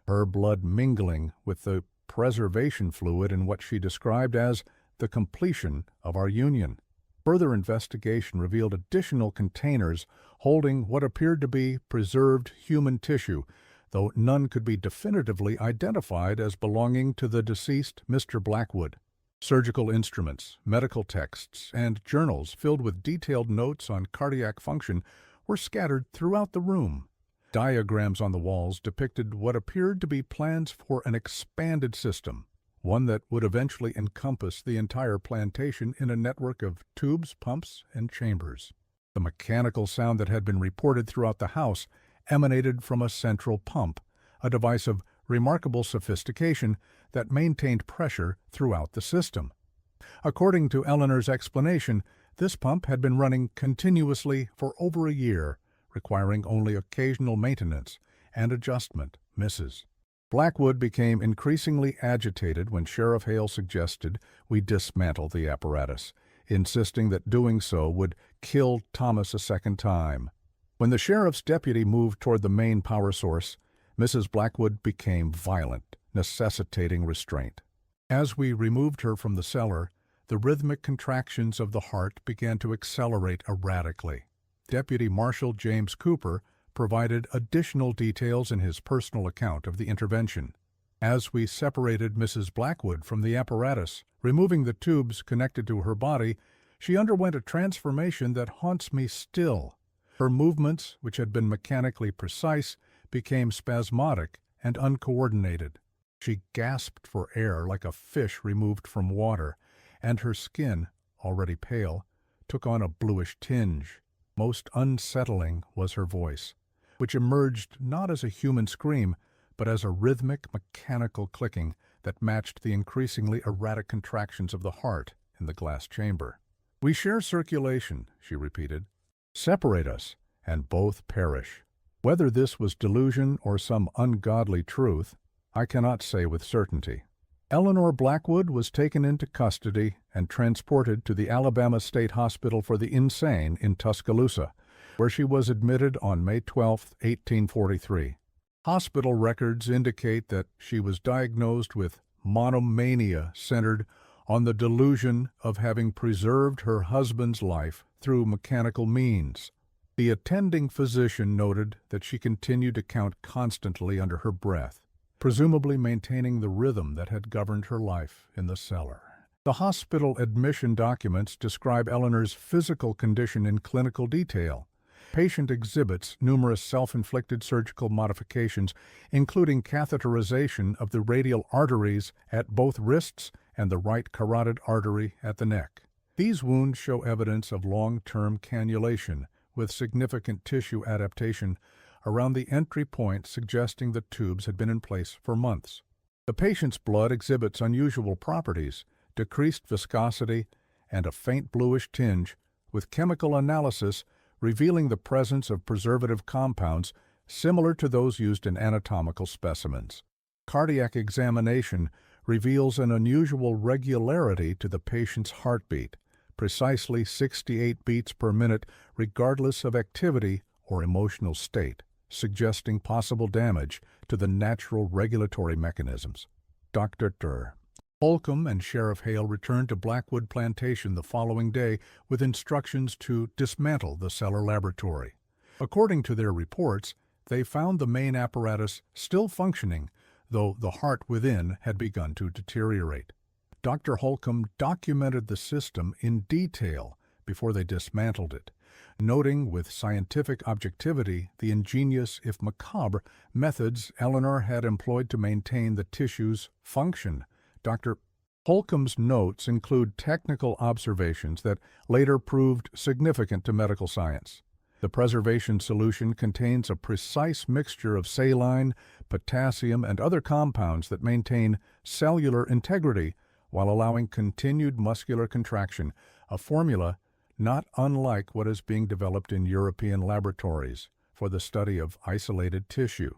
A: her blood mingling with the preservation fluid in what she described as the completion of our union. Further investigation revealed additional containers holding what appeared to be preserved human tissue, though none could be definitively identified as belonging to the deceased Mr. Blackwood. Surgical instruments, medical texts, and journals filled with detailed notes on cardiac function were scattered throughout the room. Diagrams on the walls depicted what appeared to be plans for an expanded system, one that would eventually encompass the entire plantation in a network of tubes, pumps, and chambers. The mechanical sound that had been reported throughout the house emanated from a central pump, a device of remarkable sophistication that maintained pressure throughout the system. According to Eleanor's explanation, this pump had been running continuously for over a year, requiring only occasional maintenance and adjustment. Mrs. Blackwood became increasingly agitated when Sheriff Hale suggested we dismantle the apparatus, insisting that doing so would kill Thomas a second time. When the sheriff's deputy moved toward the main power source, Mrs. Blackwood became violent, necessitating restraint. As we removed her from the cellar, the rhythmic contractions of the heart began to accelerate erratically. Deputy Marshal James Cooper provided additional details in his personal account of the intervention. As we separated Mrs. Blackwood from the apparatus, removing the tubes connected to her body, she underwent a transformation that haunts me still. Her movements, which had been mechanically precise, became spasmodic and uncoordinated. She gasped for air like a fish removed from water, and her skin, already pale, took on a bluish tinge. Most unsettling was her voice, which emerged not as a human scream, but as a rhythmic, mechanical clicking that matched the increasingly erratic contractions of the heart in the glass chamber. "We share circulation," she repeated. "Separate us, and both perish." Whether this was delusion or some ungodly truth, I cannot say with certainty. Eleanor Blackwood was taken into custody and transported to the Alabama State Hospital for the Insane in Tuscaloosa, where she was admitted on May 12, 1843. Hospital records indicate that she was diagnosed with monomania centered on the delusion of having preserved her husband's life through mechanical means. The attending physician noted that she continued to count constantly under her breath, presumably maintaining the rhythm that had governed her life in the cellar. The hospital admission documents describe Eleanor's physical condition in clinical detail. Patient exhibits numerous self-inflicted surgical modifications, including catheterization of the radial arteries at both wrists and the right carotid artery at the neck. These wounds show evidence of long-term cannulation, with significant tissue adaptation around the entry point, suggesting the tubes had been in place for months. The patient's blood exhibits unusual properties, decreased viscosity, and a faint bluish tinge, with chemical analysis revealing the presence of preservative compounds similar to those used in anatomical specimens. Cardiac examination reveals an unusual regularity to the patient's heartbeat, precisely 68 beats per minute regardless of activity or emotional state, suggesting possible damage to the natural regulatory mechanisms. Dr. Holcomb and Sheriff Hale returned to Blackwood Plantation the following day with instructions to dismantle the Cellar laboratory. According to their reports, they found the main apparatus still functioning, though the heart within had begun to deteriorate. Dr. Holcomb documented the system in detail before they dismantled it, Noting with scientific objectivity the ingenious, if macabre, methods Eleanor had employed to maintain the tissue's function. Dr. Holcomb's notes include technical observations that later proved significant to medical science. The preservation solution contains a precise mixture of saline, potassium, and other compounds that maintain cellular integrity while allowing continued muscular contraction, a formula not unlike what is being developed in European laboratories for the study of isolated tissue.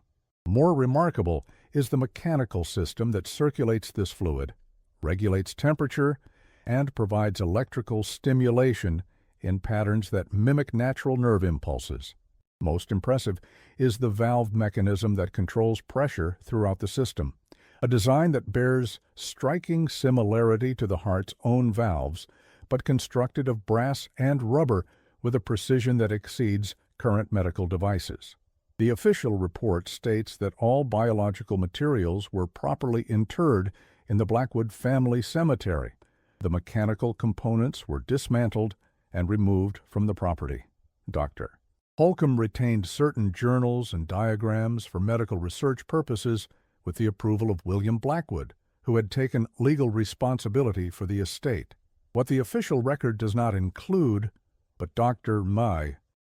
A: More remarkable is the mechanical system that circulates this fluid, regulates temperature, and provides electrical stimulation in patterns that mimic natural nerve impulses. Most impressive is the valve mechanism that controls pressure throughout the system, a design that bears striking similarity to the heart's own valves, but constructed of brass and rubber with a precision that exceeds current medical devices. The official report states that all biological materials were properly interred in the Blackwood family cemetery. The mechanical components were dismantled and removed from the property. Dr. Holcomb retained certain journals and diagrams for medical research purposes with the approval of William Blackwood, who had taken legal responsibility for the estate. What the official record does not include, but Dr.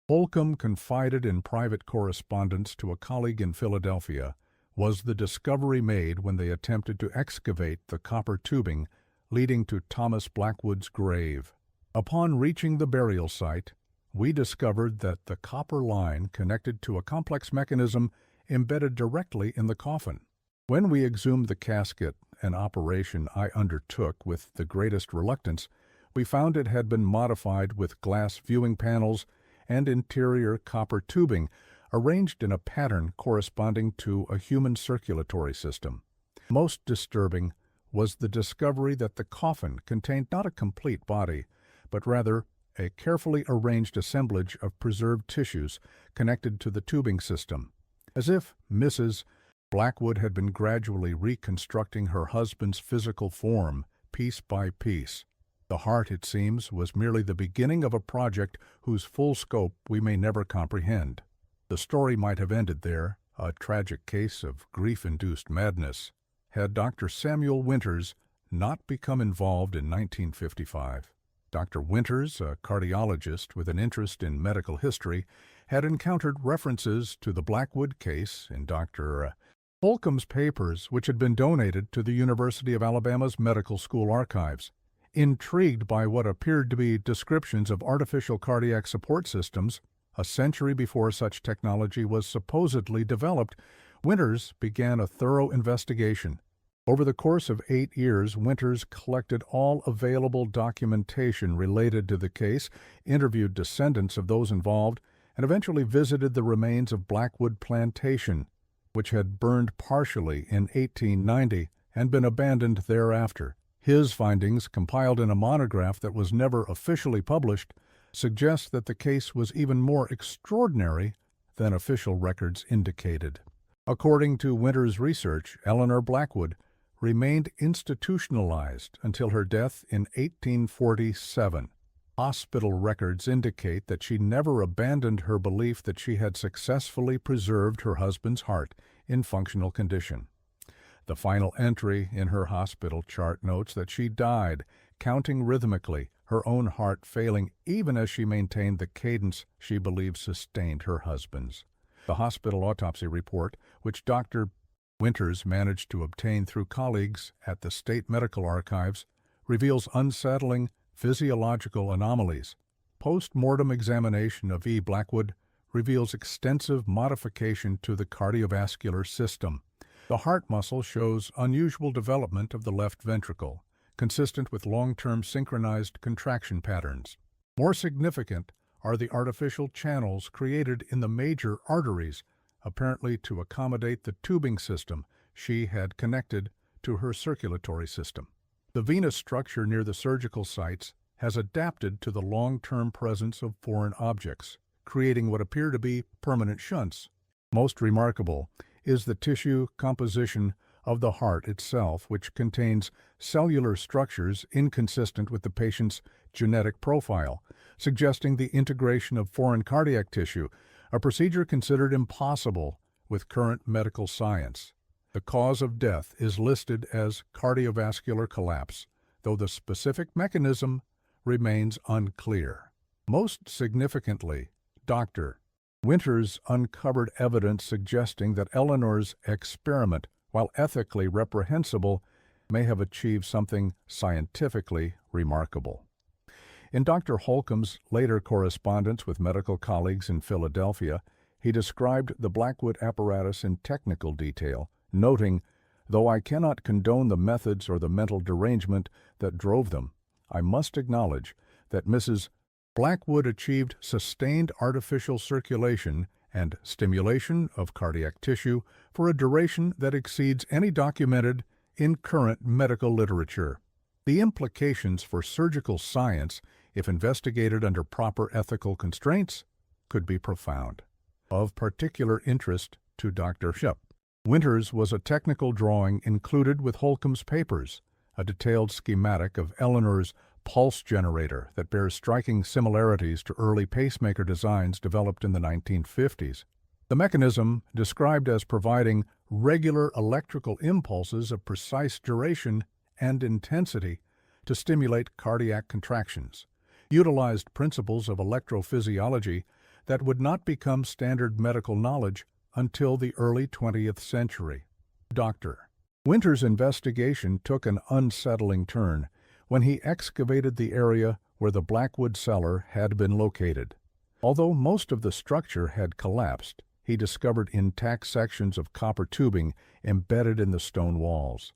A: Holcomb confided in private correspondence to a colleague in Philadelphia, was the discovery made when they attempted to excavate the copper tubing leading to Thomas Blackwood's grave. Upon reaching the burial site, we discovered that the copper line connected to a complex mechanism embedded directly in the coffin. When we exhumed the casket, an operation I undertook with the greatest reluctance, we found it had been modified with glass viewing panels and interior copper tubing arranged in a pattern corresponding to a human circulatory system. Most disturbing was the discovery that the coffin contained not a complete body, but rather a carefully arranged assemblage of preserved tissues connected to the tubing system, as if Mrs. Blackwood had been gradually reconstructing her husband's physical form, piece by piece. The heart, it seems, was merely the beginning of a project whose full scope we may never comprehend. The story might have ended there, a tragic case of grief-induced madness, had Dr. Samuel Winters not become involved in 1955. Dr. Winters, a cardiologist with an interest in medical history, had encountered references to the Blackwood case in Dr. Holcomb's papers, which had been donated to the University of Alabama's Medical School archives. Intrigued by what appeared to be descriptions of artificial cardiac support systems, a century before such technology was supposedly developed, Winters began a thorough investigation. Over the course of 8 years, Winters collected all available documentation related to the case, interviewed descendants of those involved, and eventually visited the remains of Blackwood Plantation, which had burned partially in 1890 and been abandoned thereafter. His findings, compiled in a monograph that was never officially published, suggest that the case was even more extraordinary than official records indicated. According to Winters' research, Eleanor Blackwood remained institutionalized until her death in 1847. Hospital records indicate that she never abandoned her belief that she had successfully preserved her husband's heart in functional condition. The final entry in her hospital chart notes that she died, counting rhythmically, her own heart failing even as she maintained the cadence she believed sustained her husband's. The hospital autopsy report, which Dr. Winters managed to obtain through colleagues at the State Medical Archives, reveals unsettling physiological anomalies. Post-mortem examination of E. Blackwood reveals extensive modification to the cardiovascular system. The heart muscle shows unusual development of the left ventricle, consistent with long-term synchronized contraction patterns. More significant are the artificial channels created in the major arteries, apparently to accommodate the tubing system she had connected to her circulatory system. The venous structure near the surgical sites has adapted to the long-term presence of foreign objects, creating what appear to be permanent shunts. Most remarkable is the tissue composition of the heart itself, which contains cellular structures inconsistent with the patient's genetic profile, suggesting the integration of foreign cardiac tissue, a procedure considered impossible with current medical science. The cause of death is listed as cardiovascular collapse, though the specific mechanism remains unclear. Most significantly, Dr. Winters uncovered evidence suggesting that Eleanor's experiment, while ethically reprehensible, may have achieved something scientifically remarkable. In Dr. Holcomb's later correspondence with medical colleagues in Philadelphia, he described the Blackwood apparatus in technical detail, noting, "Though I cannot condone the methods or the mental derangement that drove them, I must acknowledge that Mrs. Blackwood achieved sustained artificial circulation and stimulation of cardiac tissue for a duration that exceeds any documented in current medical literature. The implications for surgical science, if investigated under proper ethical constraints, could be profound." Of particular interest to Dr. Winters was a technical drawing included with Holcomb's papers, a detailed schematic of Eleanor's pulse generator that bears striking similarities to early pacemaker designs developed in the 1950s. The mechanism, described as providing regular electrical impulses of precise duration and intensity to stimulate cardiac contractions, utilized principles of electrophysiology that would not become standard medical knowledge until the early 20th century. Dr. Winters' investigation took an unsettling turn when he excavated the area where the Blackwood cellar had been located. Although most of the structure had collapsed, he discovered intact sections of copper tubing embedded in the stone walls,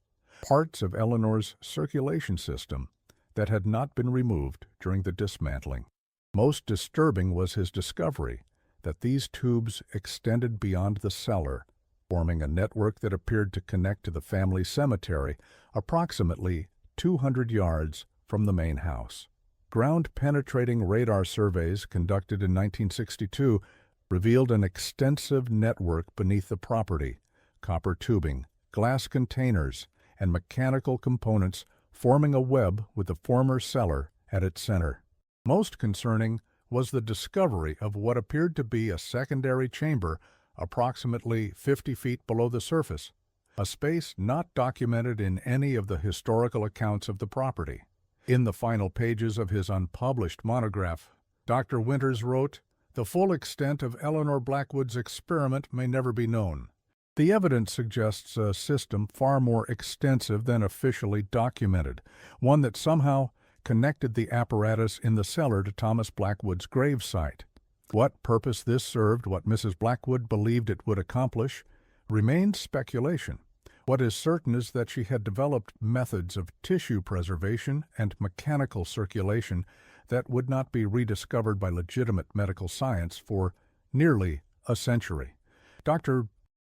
A: parts of Eleanor's circulation system that had not been removed during the dismantling. Most disturbing was his discovery that these tubes extended beyond the cellar, forming a network that appeared to connect to the family cemetery approximately 200 yards from the main house. Ground-penetrating radar surveys conducted in 1962 revealed an extensive network beneath the property, copper tubing, glass containers, and mechanical components forming a web with the former cellar at its center. Most concerning was the discovery of what appeared to be a secondary chamber approximately 50 feet below the surface, a space not documented in any of the historical accounts of the property. In the final pages of his unpublished monograph, Dr. Winters wrote, "The full extent of Eleanor Blackwood's experiment may never be known. The evidence suggests a system far more extensive than officially documented, one that somehow connected the apparatus in the cellar to Thomas Blackwood's gravesite. What purpose this served, what Mrs. Blackwood believed it would accomplish, remains speculation. What is certain is that she had developed methods of tissue preservation and mechanical circulation that would not be rediscovered by legitimate medical science for nearly a century." Dr.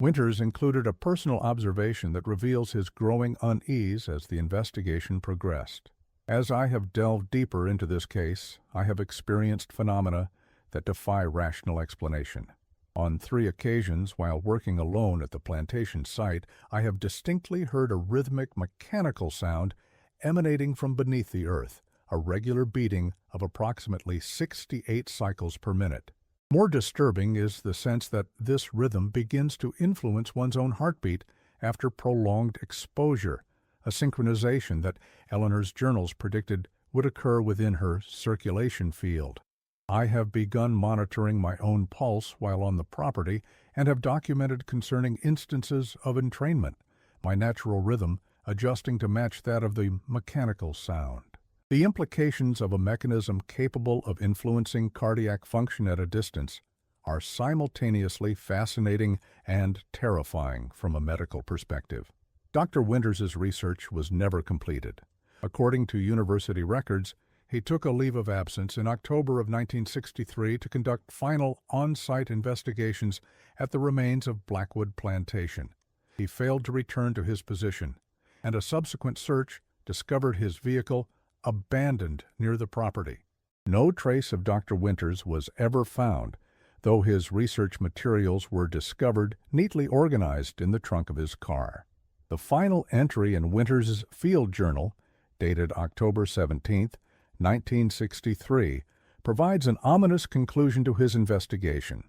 A: Winters included a personal observation that reveals his growing unease as the investigation progressed. "As I have delved deeper into this case, I have experienced phenomena that defy rational explanation. On 3 occasions, while working alone at the Plantation site, I have distinctly heard a rhythmic mechanical sound emanating from beneath the earth, a regular beating of approximately 68 cycles per minute. More disturbing is the sense that this rhythm begins to influence one's own heartbeat after prolonged exposure, a synchronization that Eleanor's journals predicted would occur within her circulation field. I have begun monitoring my own pulse while on the property and have documented concerning instances of entrainment, my natural rhythm adjusting to match that of the mechanical sound. The implications of a mechanism capable of influencing cardiac function at a distance are simultaneously fascinating and terrifying from a medical perspective." Dr. Winters' research was never completed. According to university records, he took a leave of absence in October of 1963 to conduct final on-site investigations at the remains of Blackwood Plantation. He failed to return to his position, and a subsequent search discovered his vehicle abandoned near the property. No trace of Dr. Winters was ever found, though his research materials were discovered neatly organized in the trunk of his car. The final entry in Winters' Field Journal, dated October 17, 1963, provides an ominous conclusion to his investigation.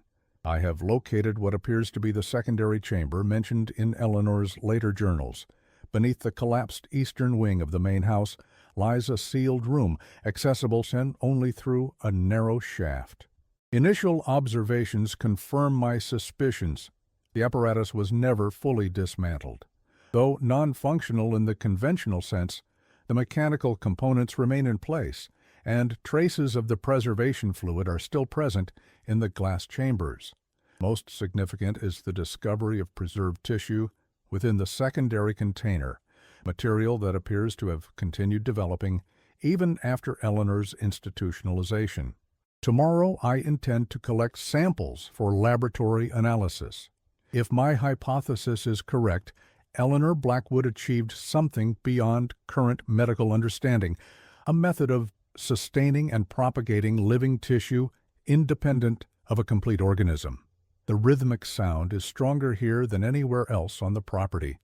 A: I have located what appears to be the secondary chamber mentioned in Eleanor's later journals. Beneath the collapsed eastern wing of the main house lies a sealed room, accessible only through a narrow shaft. Initial observations confirm my suspicions. The apparatus was never fully dismantled. Though non-functional in the conventional sense, the mechanical components remain in place, and traces of the preservation fluid are still present in the glass chambers. Most significant is the discovery of preserved tissue within the secondary container, material that appears to have continued developing even after Eleanor's institutionalization. Tomorrow I intend to collect samples for laboratory analysis. If my hypothesis is correct, Eleanor Blackwood achieved something beyond current medical understanding, a method of sustaining and propagating living tissue independent of a complete organism. The rhythmic sound is stronger here than anywhere else on the property,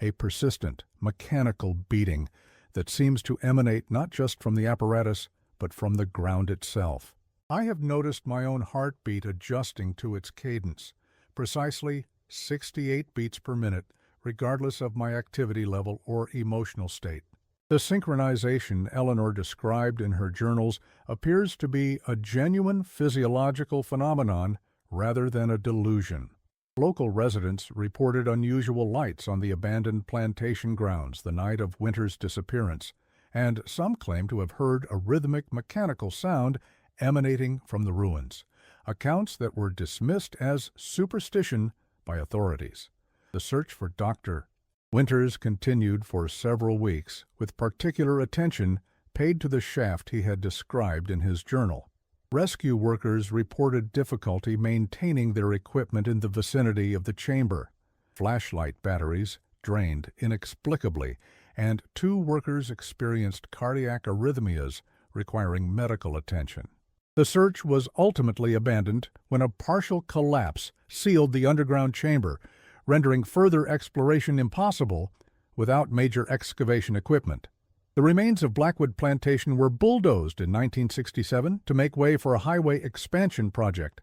A: a persistent, mechanical beating that seems to emanate not just from the apparatus, but from the ground itself. I have noticed my own heartbeat adjusting to its cadence, precisely 68 beats per minute, regardless of my activity level or emotional state. The synchronization Eleanor described in her journals appears to be a genuine physiological phenomenon rather than a delusion. Local residents reported unusual lights on the abandoned plantation grounds the night of Winters' disappearance, and some claim to have heard a rhythmic mechanical sound emanating from the ruins, accounts that were dismissed as superstition by authorities. The search for Dr. Winters continued for several weeks, with particular attention paid to the shaft he had described in his journal. Rescue workers reported difficulty maintaining their equipment in the vicinity of the chamber. Flashlight batteries drained inexplicably, and 2 workers experienced cardiac arrhythmias requiring medical attention. The search was ultimately abandoned when a partial collapse sealed the underground chamber, rendering further exploration impossible without major excavation equipment. The remains of Blackwood Plantation were bulldozed in 1967 to make way for a highway expansion project.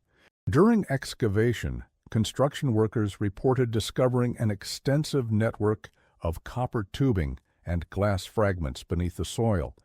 A: During excavation, construction workers reported discovering an extensive network of copper tubing and glass fragments beneath the soil,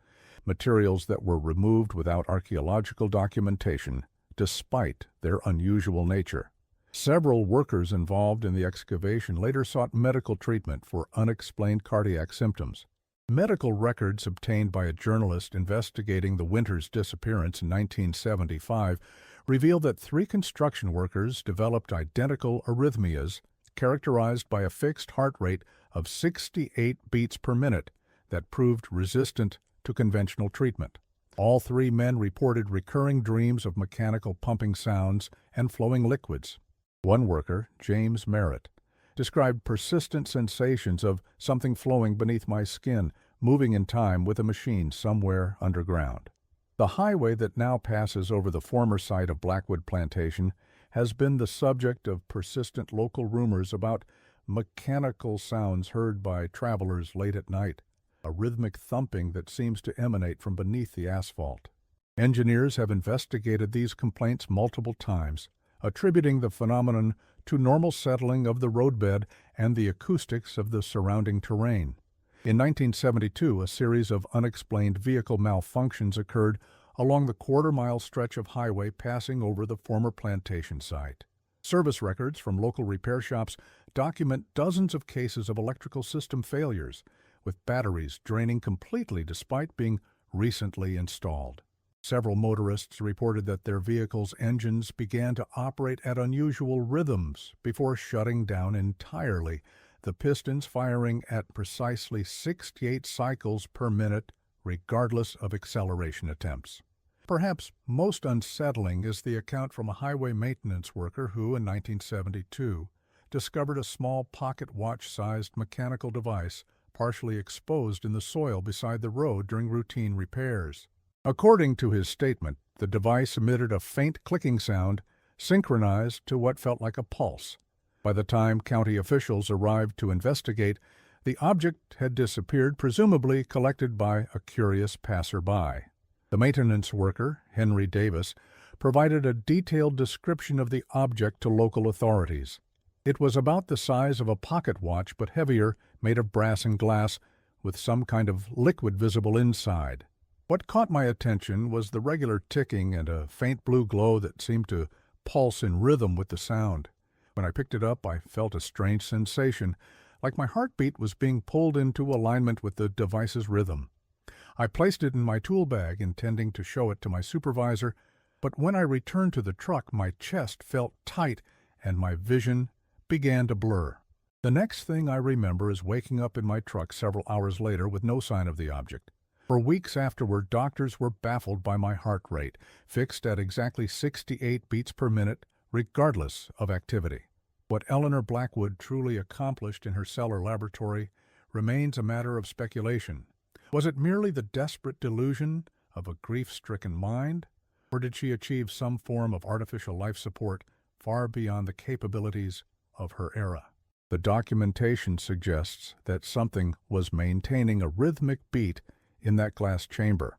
A: materials that were removed without archaeological documentation, despite their unusual nature. Several workers involved in the excavation later sought medical treatment for unexplained cardiac symptoms. Medical records obtained by a journalist investigating the Winters disappearance in 1975 reveal that 3 construction workers developed identical arrhythmias characterized by a fixed heart rate of 68 beats per minute that proved resistant to conventional treatment. All 3 men reported recurring dreams of mechanical pumping sounds and flowing liquids. One worker, James Merritt, described persistent sensations of something flowing beneath my skin, moving in time with a machine somewhere underground. The highway that now passes over the former site of Blackwood Plantation has been the subject of persistent local rumors about mechanical sounds heard by travelers late at night, a rhythmic thumping that seems to emanate from beneath the asphalt. Engineers have investigated these complaints multiple times, attributing the phenomenon to normal settling of the roadbed and the acoustics of the surrounding terrain. In 1972, a series of unexplained vehicle malfunctions occurred along the quarter-mile stretch of highway passing over the former plantation site. Service records from local repair shops document dozens of cases of electrical system failures, with batteries draining completely despite being recently installed. Several motorists reported that their vehicles' engines began to operate at unusual rhythms before shutting down entirely, the pistons firing at precisely 68 cycles per minute, regardless of acceleration attempts. Perhaps most unsettling is the account from a highway maintenance worker who, in 1972, discovered a small pocket watch-sized mechanical device partially exposed in the soil beside the road during routine repairs. According to his statement, the device emitted a faint clicking sound synchronized to what felt like a pulse. By the time county officials arrived to investigate, The object had disappeared, presumably collected by a curious passerby. The maintenance worker, Henry Davis, provided a detailed description of the object to local authorities. It was about the size of a pocket watch, but heavier, made of brass and glass, with some kind of liquid visible inside. What caught my attention was the regular ticking and a faint blue glow that seemed to pulse in rhythm with the sound. When I picked it up, I felt a strange sensation, like my heartbeat was being pulled into alignment with the device's rhythm. I placed it in my tool bag, intending to show it to my supervisor, but when I returned to the truck, my chest felt tight and my vision began to blur. The next thing I remember is waking up in my truck several hours later with no sign of the object. For weeks afterward, doctors were baffled by my heart rate, fixed at exactly 68 beats per minute, regardless of activity. What Eleanor Blackwood truly accomplished in her Cellar laboratory remains a matter of speculation. Was it merely the desperate delusion of a grief-stricken mind, or did she achieve some form of artificial life support far beyond the capabilities of her era? The documentation suggests that something was maintaining a rhythmic beat in that glass chamber,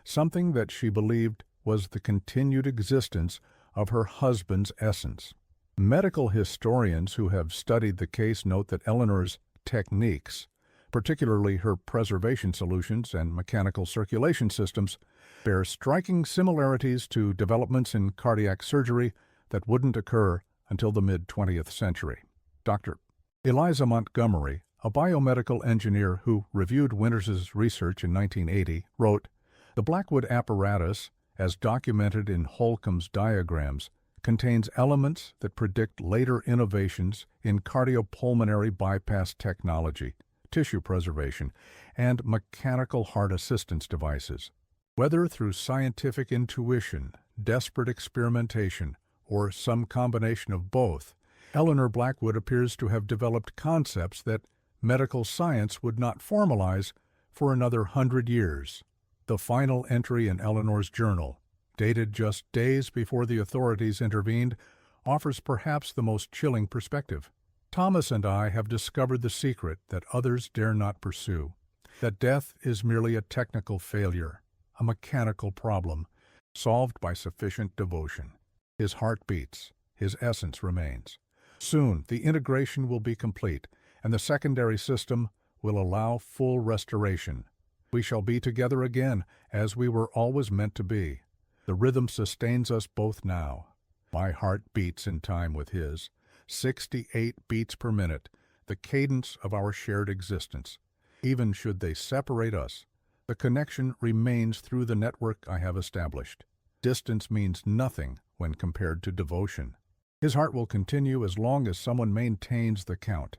A: something that she believed was the continued existence of her husband's essence. Medical historians who have studied the case note that Eleanor's techniques, particularly her preservation solutions and mechanical circulation systems, bear striking similarities to developments in cardiac surgery that wouldn't occur until the mid-20th century. Dr. Eliza Montgomery, a biomedical engineer who reviewed Winters's research in 1980, wrote, "The Blackwood apparatus, as documented in Holcomb's diagrams, contains elements that predict later innovations in cardiopulmonary bypass technology, tissue preservation, and mechanical heart assistance devices. Whether through scientific intuition, desperate experimentation, or some combination of both, Eleanor Blackwood appears to have developed concepts that medical science would not formalize for another 100 years. The final entry in Eleanor's journal, dated just days before the authorities intervened, offers perhaps the most chilling perspective. Thomas and I have discovered the secret that others dare not pursue, that death is merely a technical failure, a mechanical problem, solved by sufficient devotion. His heart beats, his essence remains. Soon the integration will be complete, and the secondary system will allow full restoration. We shall be together again, as we were always meant to be. The rhythm sustains us both now. My heart beats in time with his, 68 beats per minute, the cadence of our shared existence. Even should they separate us, the connection remains through the network I have established. Distance means nothing when compared to devotion. His heart will continue as long as someone maintains the count."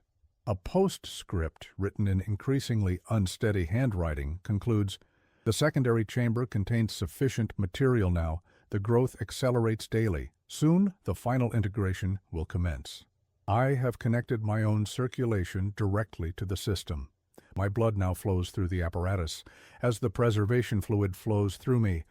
A: A postscript written in increasingly unsteady handwriting concludes, "The secondary chamber contains sufficient material now. The growth accelerates daily. Soon the final integration will commence. I have connected my own circulation directly to the system. My blood now flows through the apparatus, as the preservation fluid flows through me.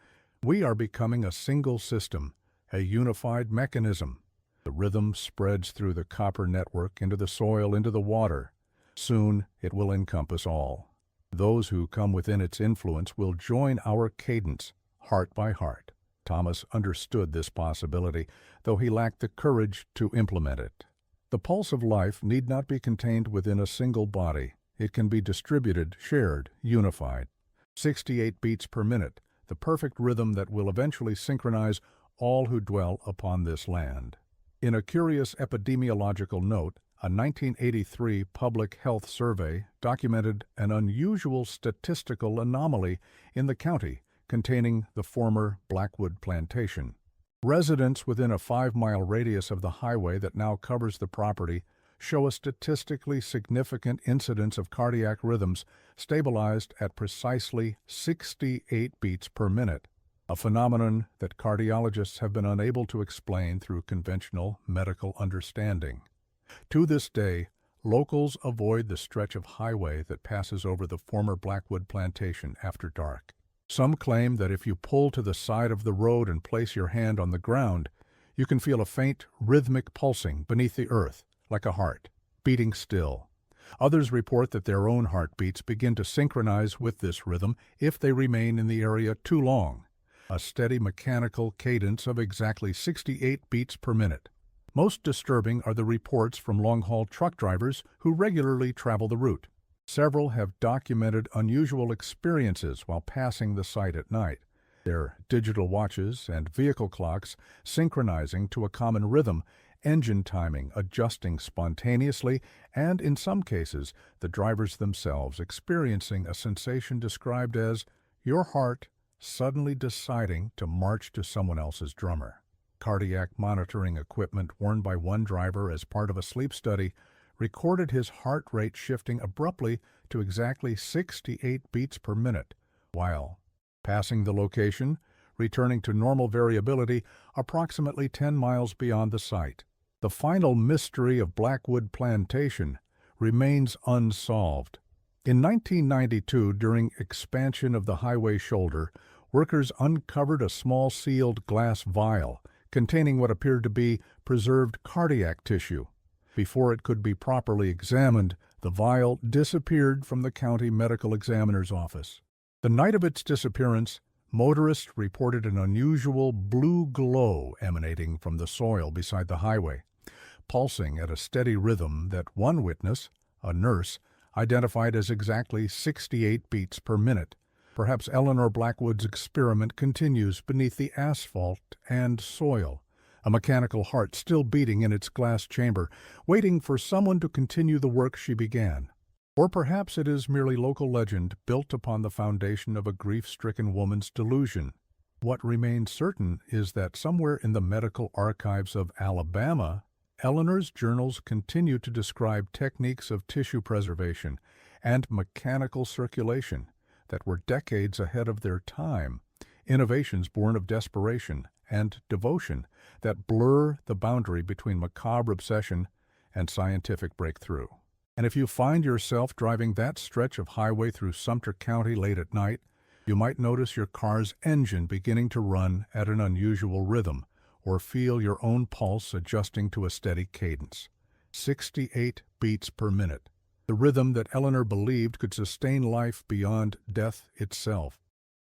A: We are becoming a single system, a unified mechanism. The rhythm spreads through the copper network into the soil, into the water. Soon it will encompass all. Those who come within its influence will join our cadence, heart by heart." Thomas understood this possibility, though he lacked the courage to implement it. The pulse of life need not be contained within a single body. It can be distributed, shared, unified. 68 beats per minute, the perfect rhythm that will eventually synchronize all who dwell upon this land. In a curious epidemiological note, a 1983 public health survey documented an unusual statistical anomaly in the county containing the former Blackwood Plantation. Residents within a 5-mile radius of the highway that now covers the property show a statistically significant incidence of cardiac rhythms stabilized at precisely 68 beats per minute, a phenomenon that cardiologists have been unable to explain through conventional medical understanding. To this day, locals avoid the stretch of highway that passes over the former Blackwood Plantation after dark. Some claim that if you pull to the side of the road and place your hand on the ground, you can feel a faint, rhythmic pulsing beneath the earth, like a heart, beating still. Others report that their own heartbeats begin to synchronize with this rhythm if they remain in the area too long, a steady mechanical cadence of exactly 68 beats per minute. Most disturbing are the reports from long-haul truck drivers who regularly travel the route. Several have documented unusual experiences while passing the site at night, their digital watches and vehicle clocks synchronizing to a common rhythm, engine timing adjusting spontaneously, and in some cases, the drivers themselves experiencing a sensation described as your heart suddenly deciding to march to someone else's drummer. Cardiac monitoring equipment worn by one driver as part of a sleep study recorded his heart rate shifting abruptly to exactly 68 beats per minute, while passing the location, returning to normal variability approximately 10 miles beyond the site. The final mystery of Blackwood Plantation remains unsolved. In 1992, during expansion of the highway shoulder, workers uncovered a small sealed glass vial containing what appeared to be preserved cardiac tissue. Before it could be properly examined, the vial disappeared from the county medical examiner's office. The night of its disappearance, motorists reported an unusual blue glow emanating from the soil beside the highway, pulsing at a steady rhythm that one witness, a nurse, identified as exactly 68 beats per minute. Perhaps Eleanor Blackwood's experiment continues beneath the asphalt and soil, a mechanical heart still beating in its glass chamber, waiting for someone to continue the work she began. Or perhaps it is merely local legend built upon the foundation of a grief-stricken woman's delusion. What remains certain is that somewhere in the medical archives of Alabama, Eleanor's journals continue to describe techniques of tissue preservation and mechanical circulation that were decades ahead of their time, innovations born of desperation and devotion that blur the boundary between macabre obsession and scientific breakthrough. And if you find yourself driving that stretch of highway through Sumter County late at night, you might notice your car's engine beginning to run at an unusual rhythm, or feel your own pulse adjusting to a steady cadence. 68 beats per minute, the rhythm that Eleanor believed could sustain life beyond death itself.